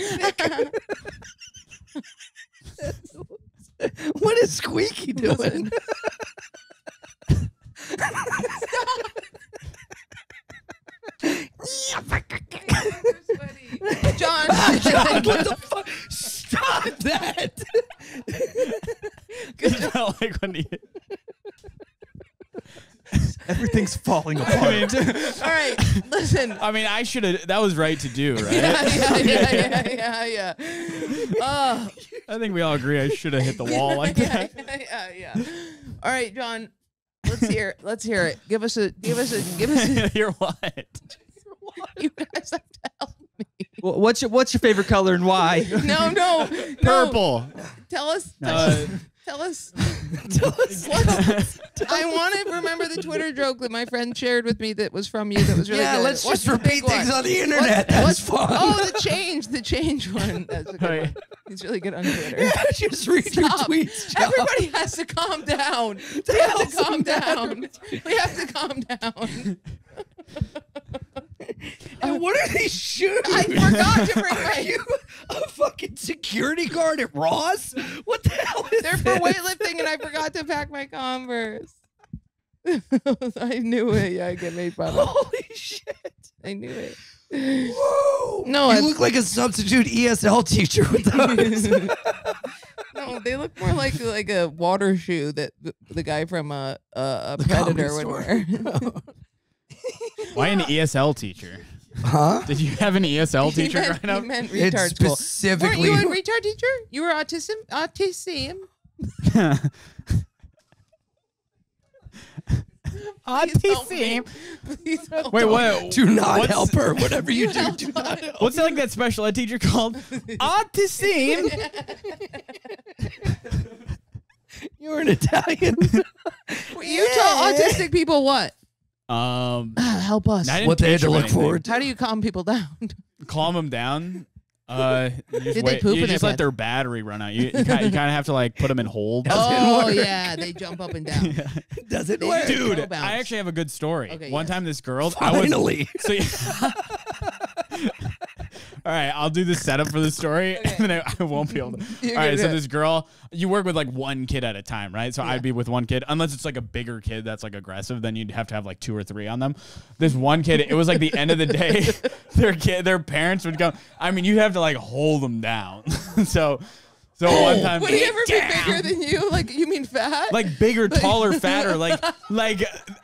What is Squeaky doing? John, What the fuck? Stop that. Not like when he, Everything's falling apart. I mean, all right, listen. I mean, I should have. That was right to do, right? Yeah. I think we all agree I should have hit the wall like that. Yeah. All right, John. Let's hear it. Give us a. Hear what? You guys have to help me. What's your favorite color and why? No. Purple. Tell us. Uh, Tell us. I want to remember the Twitter joke that my friend shared with me that was from you. That was really Yeah, good. let's What's just the big repeat things one? on the internet. That's fun. Oh, the change one. That's a good Right. one. He's really good on Twitter. Yeah, just read your Stop. tweets, John. Everybody has to calm down. We have to calm down. We have to calm down. And what are these shoes? I forgot to bring Are my. you a fucking security guard at Ross? What the hell is They're for this? weightlifting, and I forgot to pack my Converse. I knew it. Yeah, I get made fun of. Holy shit. I knew it. Whoa. No, you I- look like a substitute ESL teacher with those. No, they look more like a water shoe that the guy from a Comedy Predator would Store. wear. Why an ESL teacher? Huh? Did you have an ESL He teacher meant, growing up? he meant It's retard school. Weren't specifically. you a retard teacher? You were autism? Autism. Please don't. Wait, what? Do not what's- help her. Whatever you do, do not help. What's like that special ed teacher called? Autism. You're an Italian. You tell autistic people what? Help us. I didn't What they had teach to them look anything. forward to. How do you calm people down? Calm them down. You just, Did they wait, poop you in just their let bed? their battery run out. You kind of have to like put them in hold. Oh yeah, they jump up and down. Does it They work? do. Dude, Go bounce. I actually have a good story. Okay, One yeah. time, this girl. Finally. So, all right, I'll do the setup for the story, and then I won't be able to. You're All right, good, so yeah. this girl, you work with like one kid at a time, right? So I'd be with one kid, unless it's like a bigger kid that's like aggressive, then you'd have to have like 2 or 3 on them. This one kid, it was like the end of the day, their parents would come. I mean, you'd have to like hold them down. so one time, Would he ever be bigger than you? Like you mean fat? like bigger, taller, fatter, like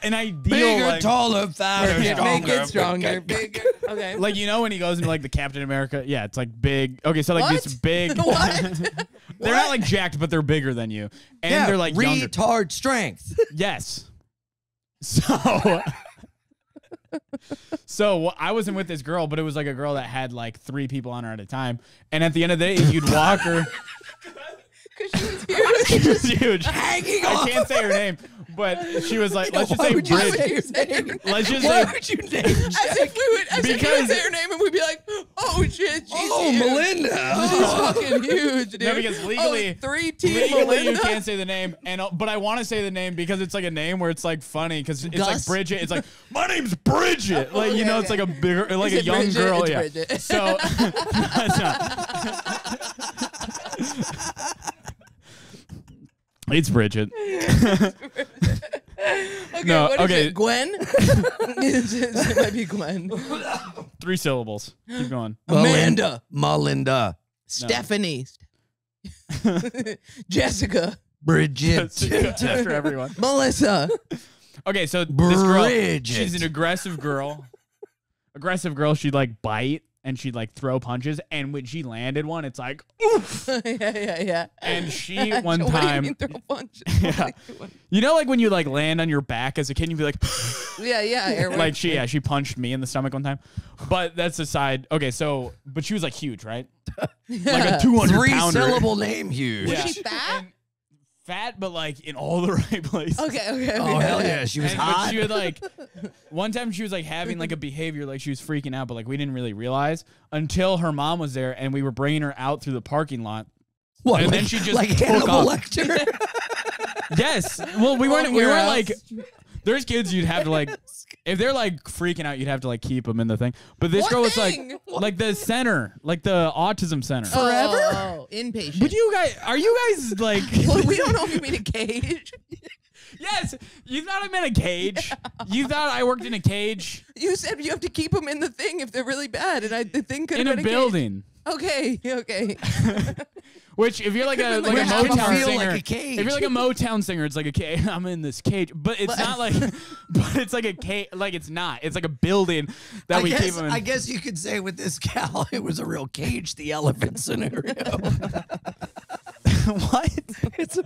an ideal, Bigger, like, taller, fatter, Make stronger. it stronger, bigger. Okay. like you know when he goes into like the Captain America, yeah, it's like big. Okay, so like this What? big. What? They're not like jacked, but they're bigger than you, and Yeah, they're like younger. retard strength. Yes. So. So I wasn't with this girl, but it was like a girl that had like 3 people on her at a time, and at the end of the day, you'd walk her. Because she was huge. She was huge. Hanging I off. can't say her name, but she was like, let's just Why say would you Bridget. say his name? Let's just Why say would you name As if we would, as if we Because- would say her name and we'd be like, oh shit, she's Oh, huge. Melinda. She's fucking huge, dude. No, because legally- oh, 3-team legally you Melinda. can't say the name, and but I want to say the name because it's like a name where it's like funny because it's like Gus? Bridget. It's like my name's Bridget. Like you Okay, know, it's okay. like a bigger, like Is a it young Bridget? girl. It's Yeah. Bridget. So that's not. It's Bridget. Okay, No, what is okay. it? Gwen? It might be Gwen. 3 syllables. Keep going. Amanda. Melinda. Stephanie. Jessica. Bridget. That's for everyone. Melissa. Okay, so this girl, Bridget. she's an aggressive girl. Aggressive girl, she'd like bite and she'd like throw punches, and when she landed one, it's like oof. yeah. And she one What do you time, mean throw punches? Yeah. you know, like when you like land on your back as a kid, you'd be like, yeah. Airway. like she punched me in the stomach one time. But that's aside. Okay, so but she was like huge, right? Like a 200 pounder. 3-syllable name, huge. Yeah. she fat? And fat, but like in all the right places. Okay. Oh, hell yeah. She was But hot. she would like one time she was like having like a behavior like she was freaking out, but like we didn't really realize until her mom was there and we were bringing her out through the parking lot. What, and like, then she just like took Hannibal off. Lecter. Yes. Well, we weren't your like there's kids you'd have to like if they're like freaking out, you'd have to like keep them in the thing. But this What girl was thing? like the center, like the autism center. Oh, inpatient. Would you guys are you guys like Well, we don't know if you mean a cage. Yes, you thought I meant a cage. You thought I worked in a cage You said you have to keep them in the thing if they're really bad, and the thing could in have a been building. Cage. Okay. Which, if you're like a Which like a I Motown feel singer, like a cage. if you're like a Motown singer, it's like a cage. I'm in this cage, but it's not like, but it's like a cage. Like it's not. It's like a building that we keep them in. I guess you could say with this gal, it was a real Cage the Elephant scenario. What? It's a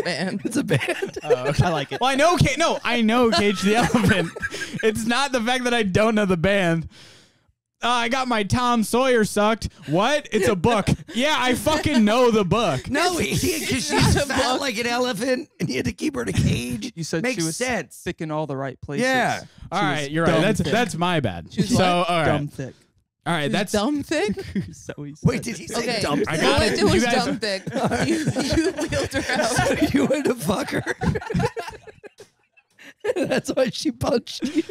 band. It's a band. I like it. Well, I know. No, I know Cage the Elephant. It's not the fact that I don't know the band. I got my Tom Sawyer sucked. What? It's a book. Yeah, I fucking know the book. No, because she's fat like an elephant, and you had to keep her in a cage. You said Makes she was sense. thick in all the right places. Yeah. All She right, was you're right. dumb That's my bad. She's So what? all right, Dumb thick. all right. That's dumb thick. So he Wait, said. did he say Okay. dumb? I All got I it. did You was guys- dumb thick. You wheeled her out. You went to fuck her. That's why she punched you.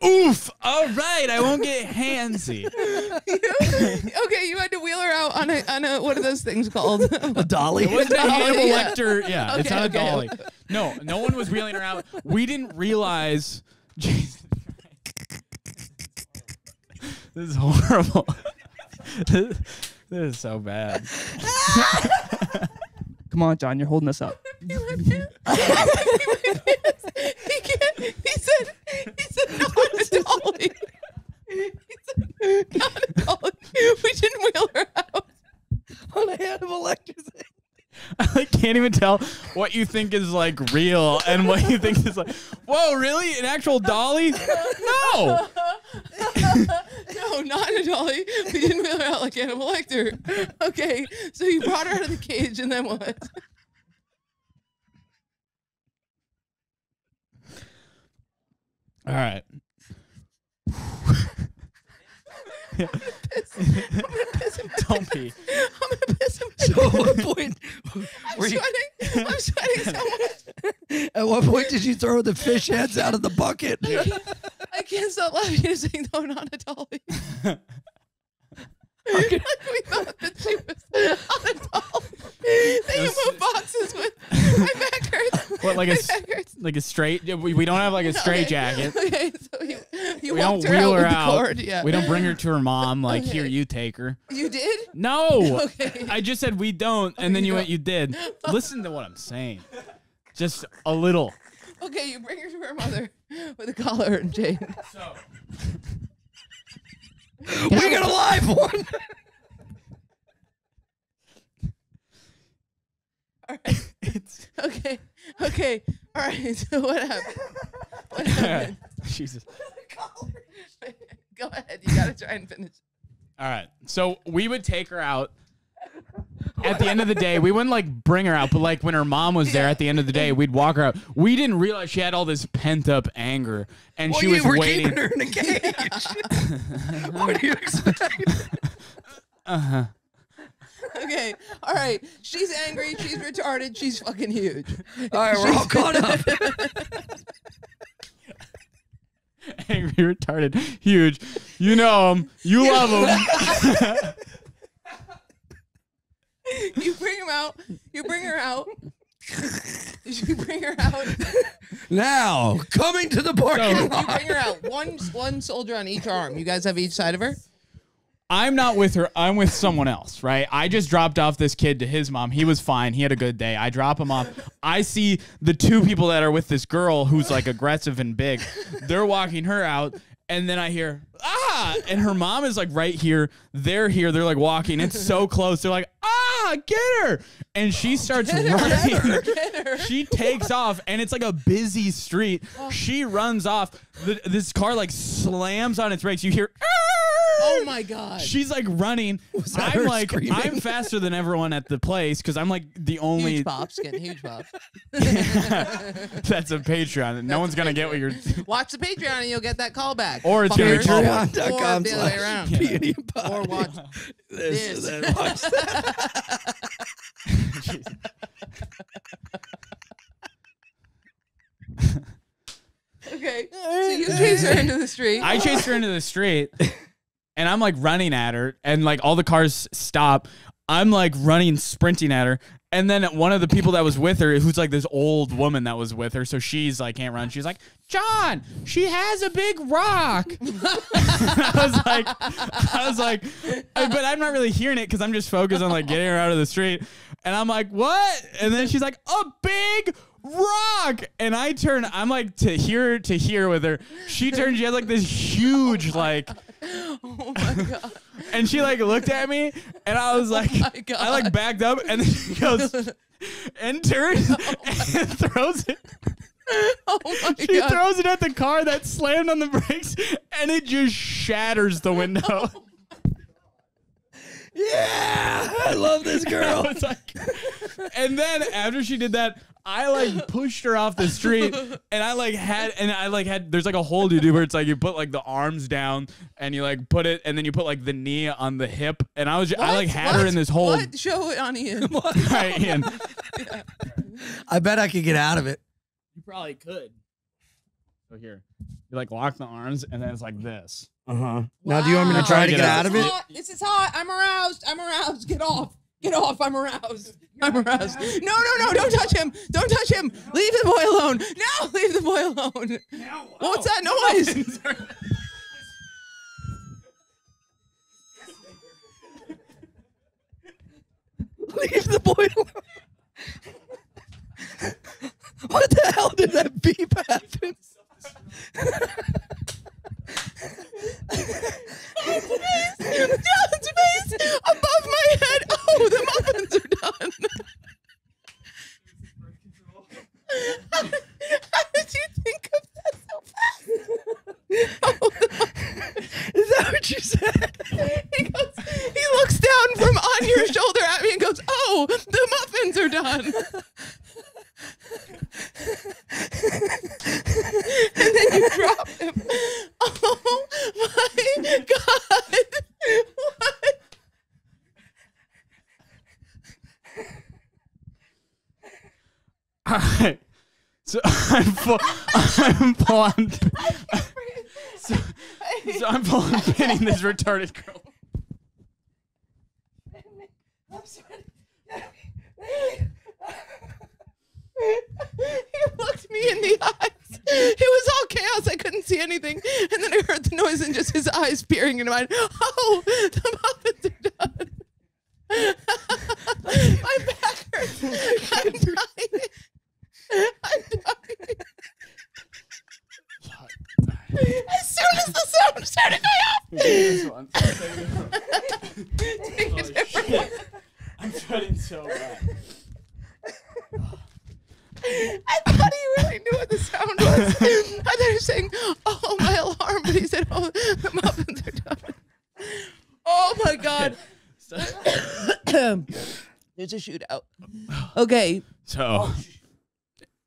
oof. All right, I won't get handsy. Okay, you had to wheel her out on a what are those things called? A dolly. It wasn't a Hannibal yeah. Lecter. Yeah, it's Okay, not a okay. dolly. No, no one was wheeling her out. We didn't realize. Jesus Christ. This is horrible. This is so bad. Come on, John, you're holding us up. He said not a dolly. He said not a dolly. We didn't wheel her out. On a Hannibal Lecter thing. can't even tell what you think is like real and what you think is like, whoa, really? An actual dolly? No. No, not a dolly. We didn't wheel her out like Hannibal Lecter. Okay, so you brought her out of the cage, and then what? All right. Don't be. I'm gonna piss him. So at what point I'm sweating so much. at what point did you throw the fish heads out of the bucket? I can't stop laughing. You're saying no, not a dolly. Like we thought that she was on a dolly. They can move boxes with my back hurts. What, like My back hurts. like a straight? We don't have like a straight jacket. Okay, so you We don't walked her wheel out her with out. the cord. Yeah. We don't bring her to her mom. Like, Okay. here, you take her. You did? No. Okay. I just said we don't, and then you you went, don't. you did. Listen to what I'm saying. Just a little. Okay, you bring her to her mother with a collar and chain. We got a live one. All right. Okay. Okay. All right. So what happened? What happened? Jesus. Go ahead. You gotta try and finish. All right. So we would take her out. At the end of the day, we wouldn't like bring her out, but like when her mom was there at the end of the day, we'd walk her out. We didn't realize she had all this pent up anger, and she was We're waiting. keeping her in a cage. What do you expect? Okay. All right. She's angry. She's retarded. She's fucking huge. All right, we're all caught up. Angry, retarded, huge. You know him. You love him. You bring him out. You bring her out. You bring her out. Now, coming to the parking You lot. bring her out. One soldier on each arm. You guys have each side of her? I'm not with her. I'm with someone else, right? I just dropped off this kid to his mom. He was fine. He had a good day. I drop him off. I see the two people that are with this girl who's like aggressive and big. They're walking her out. And then I hear, ah, and her mom is like right here. They're here. They're like walking. It's so close. They're like, ah, get her. And she starts running. Get her. She takes off, and it's like a busy street. She runs off. This car like slams on its brakes. You hear, "Arr!" Oh my God. She's like running. that I'm her like, screaming? I'm faster than everyone at the place because I'm like the only. Huge pops. Getting huge pops. That's a Patreon. No one's gonna get what you're. Watch the Patreon and you'll get that call back. Or it's gonna be public. Or Patreon.com the other way around. Peony Pod. Or watch This. this. And then watch that. Okay. So you chase her into the street. I chased her into the street, and I'm like running at her, and like all the cars stop. I'm like running, sprinting at her. And then one of the people that was with her, who's like this old woman that was with her, so she's like, can't run. She's like, John, she has a big rock. I was like, but I'm not really hearing it because I'm just focused on like getting her out of the street. And I'm like, what? And then she's like, a big rock. And I turn, I'm like to here with her. She turns, she has like this huge like. Oh my God. And she like looked at me, and I was like, my God. I like backed up, and then she goes and turns and throws it. Oh my She God. throws it at the car that slammed on the brakes, and it just shatters the window. Yeah, I love this I girl. was like, and then after she did that, I like pushed her off the street, and I like had there's like a hold you do where it's like you put like the arms down and you like put it, and then you put like the knee on the hip, and I like had her in this hold. What? Show it on Ian. Right, Ian. I bet I could get out of it. You probably could. So here, you like lock the arms, and then it's like this. Now, do you want me to Wow. try to Get get out. out of it? This is hot. I'm aroused. I'm aroused. Get off. Get off. I'm aroused. I'm aroused. No. Don't touch him. Don't touch him. Leave the boy alone. No, leave the boy alone. What's that noise? Leave the boy alone. What the hell did that beep happen? John's face above my head. Oh, the muffins are done. So I'm full on. So I'm full on pinning this retarded girl. I'm sorry. He looked me in the eyes. It was all chaos. I couldn't see anything. And then I heard the noise and just his eyes peering into mine. Oh, the muffins are done. My back hurts. I'm dying. I'm dying. As soon as the sound started going off. Take a different one. I'm sweating so bad. I thought he really knew what the sound was. I thought he was saying, "Oh, my alarm," but he said, "Oh, the muffins are done." Oh my God! There's a shootout. Okay. So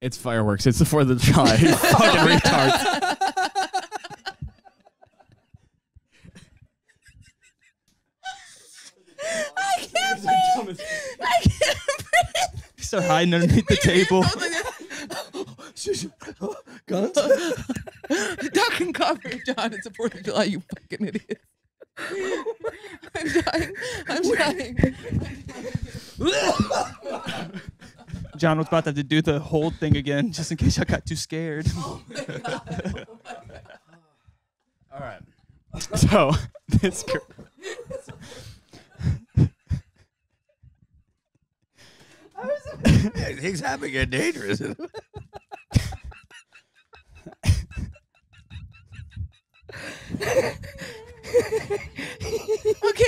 it's fireworks. It's the 4th of July. You fucking retards. I can't breathe. I can't breathe. Start hiding underneath the table. Guns? Duck and cover, John. It's the 4th of July, you fucking idiot. I'm dying. I'm dying. John was about to have to do the whole thing again, just in case I got too scared. All right. So this girl. Things happen get dangerous. Okay,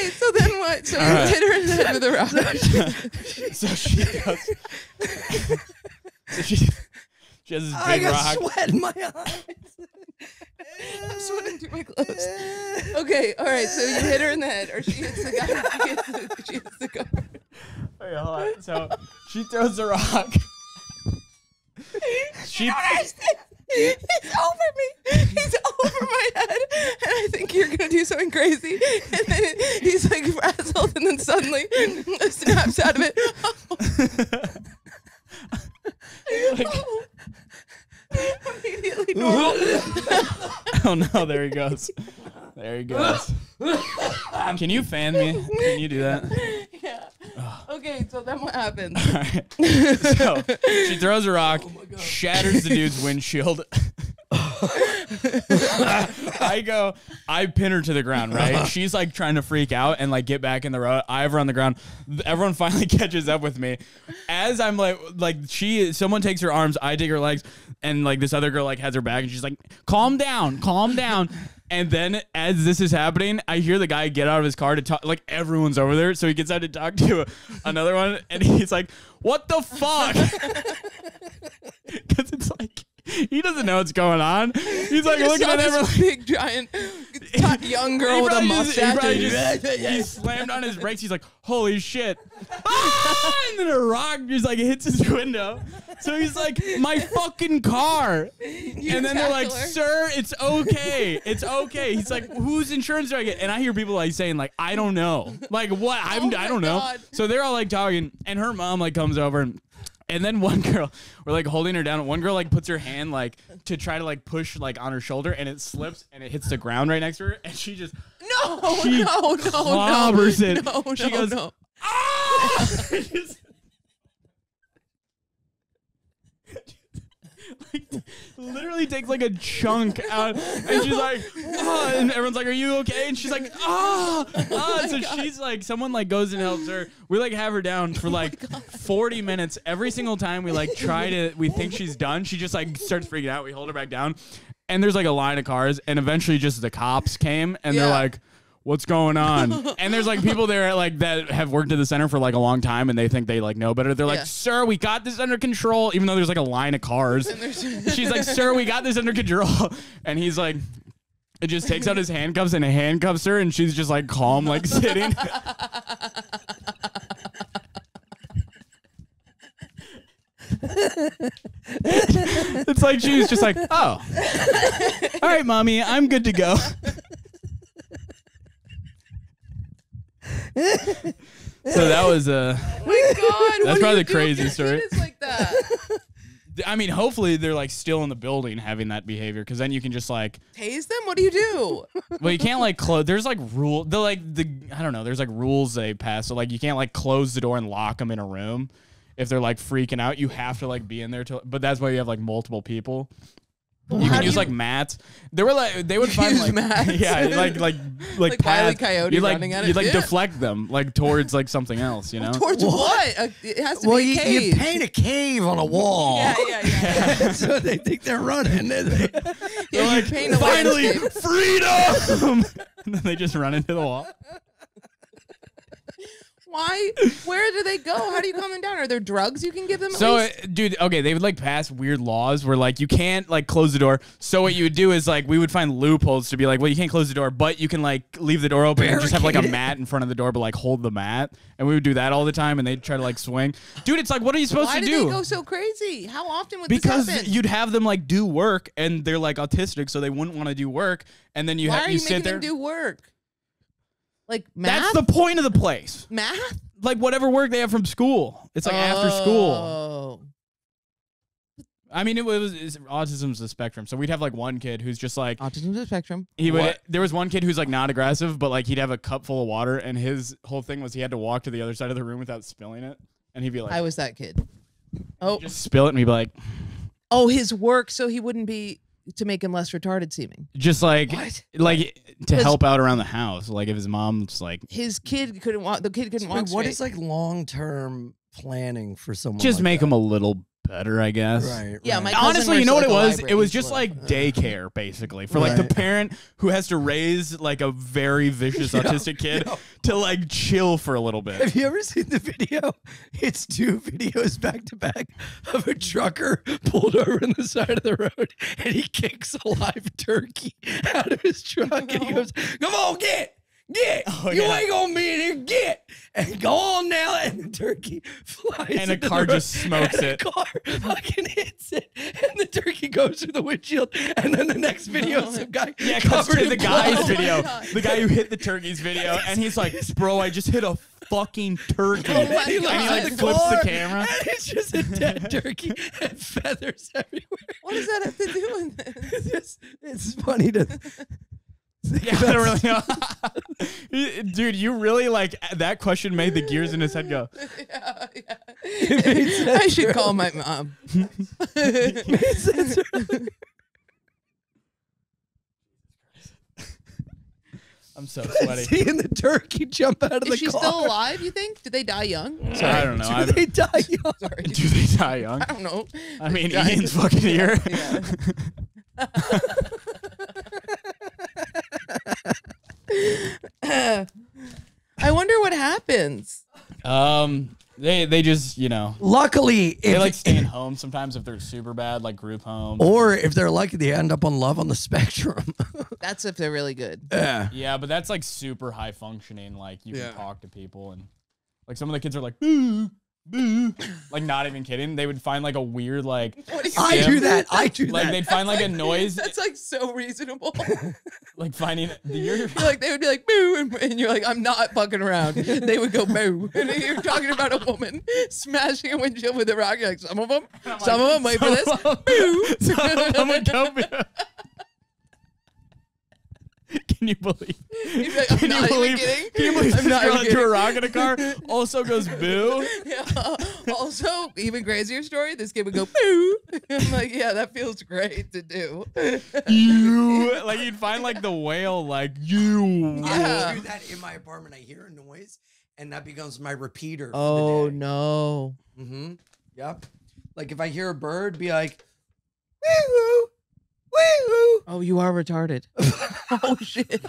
so then what? So you hit her in the head with a rock. So she goes. So she has this I big got rock. sweat in my eyes. I'm sweating through my clothes. Okay, all right. So you hit her in the head, or she hits the guy. She hits the car. Wait, hold on. So she throws the rock. She. He's over me. He's over my head, and I think you're gonna do something crazy. And then he's like frazzled, and then suddenly snaps out of it. Immediately normal. Oh no! There he goes. There he goes. Can you fan me? Can you do that? Yeah. Okay, so then what happens? All right. So she throws a rock, shatters the dude's windshield. I pin her to the ground, right? She's like trying to freak out and like get back in the road. I have her on the ground. Everyone finally catches up with me. As I'm someone takes her arms, I take her legs, and like this other girl like has her back, and she's like, calm down. And then as this is happening, I hear the guy get out of his car to talk. Like everyone's over there, so he gets out to talk to another one, and he's like, "What the fuck?" Because it's like he doesn't know what's going on. He's like looking at everyone. Big giant young girl with a mustache. He slammed on his brakes. He's like, "Holy shit!" And then a rock just like hits his window. So he's like, "My fucking car!" And then they're like, "Sir, it's okay. It's okay." He's like, "Whose insurance do I get?" And I hear people like saying like, "I don't know." Like what? I don't know. So they're all like talking, and her mom like comes over and then one girl, we're like holding her down. One girl like puts her hand like to try to like push like on her shoulder, and it slips and it hits the ground right next to her, and she just clobbers it. She goes, "Ah!" Like, literally takes like a chunk out, and she's like, "Oh," and everyone's like, "Are you okay?" And she's like, "Ah, ah." So she's like, someone like goes and helps her. We like have her down for like 40 minutes. Every single time we like we think she's done, she just like starts freaking out. We hold her back down, and there's like a line of cars, and eventually just the cops came, and they're like, "What's going on?" And there's like people there like that have worked at the center for like a long time, and they think they like know better. They're like, "Sir, we got this under control," even though there's like a line of cars. She's like, "Sir, we got this under control," and he's like, it just takes out his handcuffs and handcuffs her, and she's just like calm, like sitting. It's like she was just like, "Oh, all right, mommy, I'm good to go." So that was Oh my God, that's what probably do you the craziest do story. with kids like that? I mean, hopefully they're like still in the building having that behavior, because then you can just like, Tase them? What do you do? well, you can't like close. There's like I don't know. There's like rules they pass. So like you can't like close the door and lock them in a room if they're like freaking out. You have to like be in there but that's why you have like multiple people. You How can do use you- like mats. They were like they would find use like mats? yeah like Like Wile E. paths. Coyote You'd, like, running at it? you'd like Yeah. deflect them like towards like something else, you know? Towards what? It has to Well, be a you cave. paint a cave on a wall. Yeah. So they think they're running. Yeah, you paint a Finally, landscape. freedom! And then they just run into the wall. Why? Where do they go? How do you calm them down? Are there drugs you can give them? At So, least? dude, okay, they would like pass weird laws where like you can't like close the door. So what you would do is like we would find loopholes to be like, well, you can't close the door, but you can like leave the door open and just have like a Barricade it. mat in front of the door, but like hold the mat. And we would do that all the time, and they'd try to like swing. Dude, it's like, what are you supposed Why to do do? they go so crazy? How often would Because this happen? you'd have them like do work, and they're like autistic, so they wouldn't want to do work. And then Why are you sit making there. them do work? Like math? That's the point of the place. math? Like whatever work they have from school. It's like after school. Oh. I mean, autism's the spectrum. So we'd have like one kid who's just like Autism's a spectrum. he would. What? There was one kid who's like not aggressive, but like he'd have a cup full of water, and his whole thing was he had to walk to the other side of the room without spilling it, and he'd be like, I was that kid. Oh, just spill it, and he'd be like, oh, his work, so he wouldn't be to make him less retarded seeming. just like, What? like to 'Cause- help out around the house. Like if his mom's like, His kid couldn't walk. The kid couldn't walk. What straight. is like long-term planning for someone? just like make that? him a little better, I guess. Right. Yeah, right. my cousin Honestly, you works know what at it like a was? library. It was He's just one like of them. daycare, basically, for like the Right. parent who has to raise like a very vicious autistic kid to like chill for a little bit. Have you ever seen the video? It's two videos back to back of a trucker pulled over on the side of the road and he kicks a live turkey out of his truck and he goes, "Come on, get. Oh, You yeah. ain't gonna be in here, get. And go on now." And the turkey flies. And a into car the road, just smokes and it. A car fucking hits it. And the turkey goes through the windshield. And then the next video is some guy Yeah, because covered in the blood. guy's Oh my video, God. the guy who hit the turkey's video, and he's like, "Bro, I just hit a fucking turkey," Oh my And he looks God. and he at like the flips car, the camera. And it's just a dead turkey and feathers everywhere. What does that have to do with this? It's funny to think Yeah, I don't really know. Dude, you really like that question made the gears in his head go. Yeah, yeah. made sense I should call my mom. I'm so sweaty. Seeing the turkey jump out of the Is she car. still alive? You think? Did they die young? I don't know. Do they die young? Sorry. Do they die young? I don't know. I mean, Died. Ian's fucking here. I wonder what happens. They just Luckily, they if like staying home sometimes if they're super bad, like group homes. or if they're lucky, they end up on Love on the Spectrum. That's if they're really good. Yeah. Yeah, but that's like super high functioning. Like you Yeah. can talk to people, and like some of the kids are like, boo, boo. Like not even kidding. They would find like a weird like What do you I mean? do that. I do like that. they'd find like a noise That's like so reasonable. like finding You're like they would be like boo, and you're like I'm not fucking around. They would go boo, and then you're talking about a woman smashing a windshield with a rock. You're like some of them, wait for this. Boo. Some of them would go boo. Can you believe? You'd be like, I'm Can not you even believe? kidding. Can you believe I'm this not girl even that threw a kidding. rock in a car also goes boo? Yeah. Also, even crazier story. This kid would go boo. I'm like, yeah, that feels great to do. You like you'd find like the whale like you. Yeah. I do that in my apartment. I hear a noise, and that becomes my repeater. Oh no. Mm-hmm. Yep. Like if I hear a bird, be like, woo woo. Oh, you are retarded. Oh shit.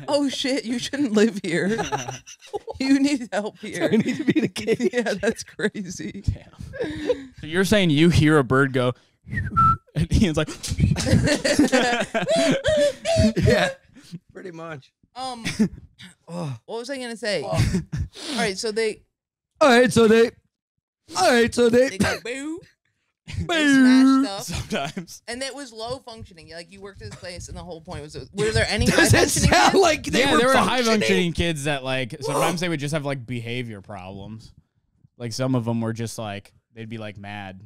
Oh shit. You shouldn't live here. You need help here. I need to be in a cage. Yeah, that's crazy. So you're saying you hear a bird go, and Ian's like, Yeah, pretty much. What was I gonna say? Oh. All right, so they All right, so they go boo. They smashed stuff, sometimes. and it was low functioning. Like you worked at this place, and the whole point was, were there any high Does it functioning sound kids? like they Yeah, were there were high functioning? functioning kids that like sometimes they would just have like behavior problems. Like some of them were just like they'd be like mad,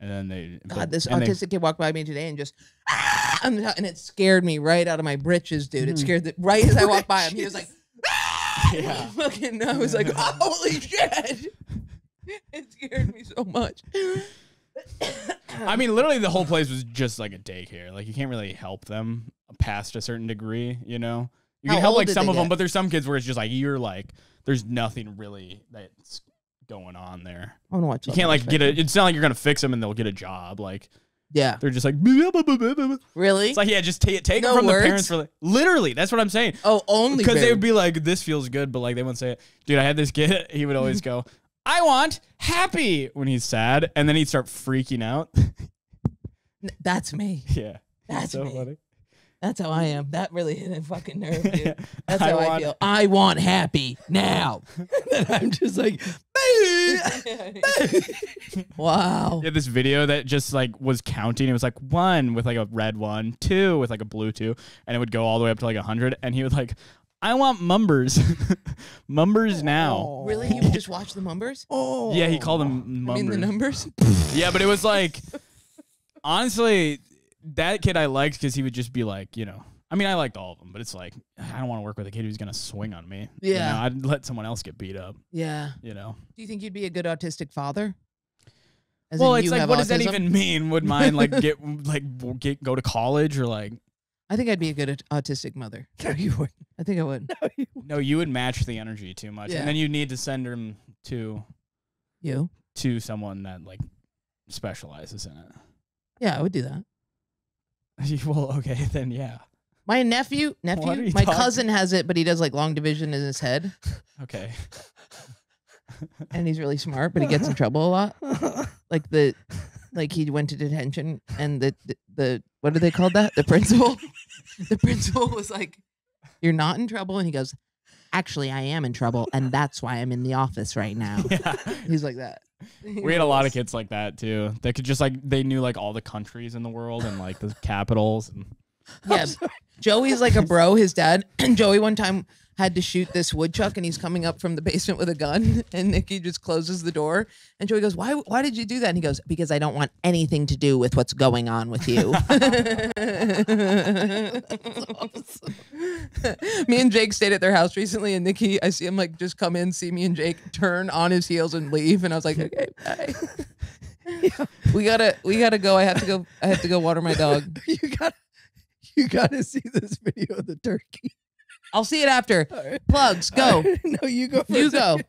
And then they God, this and they- autistic kid walked by me today and just, and it scared me right out of my britches, dude. It scared the right as I walked by him. He was like, Yeah. fucking, I was like, holy shit. It scared me so much. I mean, literally, the whole place was just like a daycare. Like, you can't really help them past a certain degree, you know? You can How help old like did some they of them, get? but there's some kids where it's just like, you're like, there's nothing really that's going on there. I want to watch. You can't like get a, it's not like you're going to fix them and they'll get a job. Like, Yeah. they're just like, Really? it's like, yeah, just take No them from words? the parents for like, literally, that's what I'm saying. Oh, only Because they rude. would be like, this feels good, but like, they wouldn't say it. Dude, I had this kid, he would always go, I want happy when he's sad. And then he'd start freaking out. That's me. Yeah. That's so me. funny. That's how I am. That really hit a fucking nerve, dude. That's I how I want- feel. I want happy now. And I'm just like, Wow. He had this video that just like was counting. It was like 1 with like a red 1, 2 with like a blue 2, and it would go all the way up to like 100. And he would like, I want mumbers, mumbers now. Really? You would just watch the numbers? oh. Yeah, he called them I mean, the mumbers. numbers? Yeah, but it was like, honestly, that kid I liked because he would just be like, you know, I mean, I liked all of them, but it's like, I don't want to work with a kid who's gonna swing on me. You Yeah. know, I'd let someone else get beat up. Yeah. You know. Do you think you'd be a good autistic father? As Well, in it's you like, have what does that autism? even mean? Would mine like go to college or like? I think I'd be a good autistic mother. No, you wouldn't. I think I would. No, you would match the energy too much, Yeah. and then you need to send them to You? someone that like specializes in it. Yeah, I would do that. Well, okay, then yeah. My nephew, What are you my talking- cousin has it, but he does like long division in his head, Okay. and he's really smart, but he gets in trouble a lot. Like he went to detention, and the what do they call that? The principal, the principal was like, "You're not in trouble," and he goes, "Actually, I am in trouble, and that's why I'm in the office right now." Yeah. He's like that. We had a lot of kids like that too. They could just like they knew like all the countries in the world and like the capitals and Yeah, Joey's like a bro. His dad and Joey one time had to shoot this woodchuck, and he's coming up from the basement with a gun, and Nikki just closes the door, and Joey goes, "Why did you do that?" And he goes, "Because I don't want anything to do with what's going on with you." Me and Jake stayed at their house recently, and Nikki, I see him like just come in, see me and Jake, turn on his heels and leave, and I was like, "Okay, bye." We gotta go. I have to go water my dog. You gotta see this video of the turkey. I'll see it after. All right. Plugs, go. No, you go. You first. go.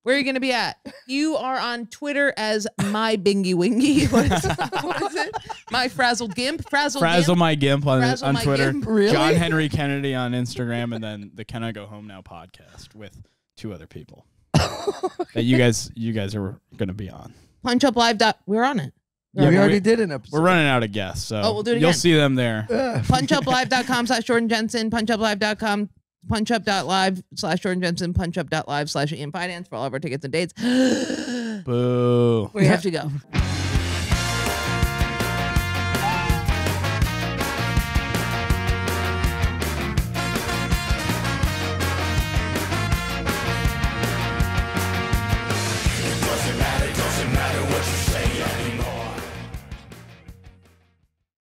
Where are you going to be at? You are on Twitter as my bingy wingy. What is it? My frazzled gimp. Frazzle Gimp. My Gimp on Frazzle My Twitter. Gimp. Really? John Henry Kennedy on Instagram, and then the Can I Go Home Now podcast with 2 other people that you guys are gonna be on. Punch Up Live. We're on it. Yeah, we Yeah, already did an episode. We're running out of guests, so Oh, we'll do it you'll again. see them there. Punchuplive.com/Jordan Jensen. Punchuplive.com. Punchup.live/Jordan Jensen. Punchup.live/Ian Finance for all of our tickets and dates. Boo. Where you have to go.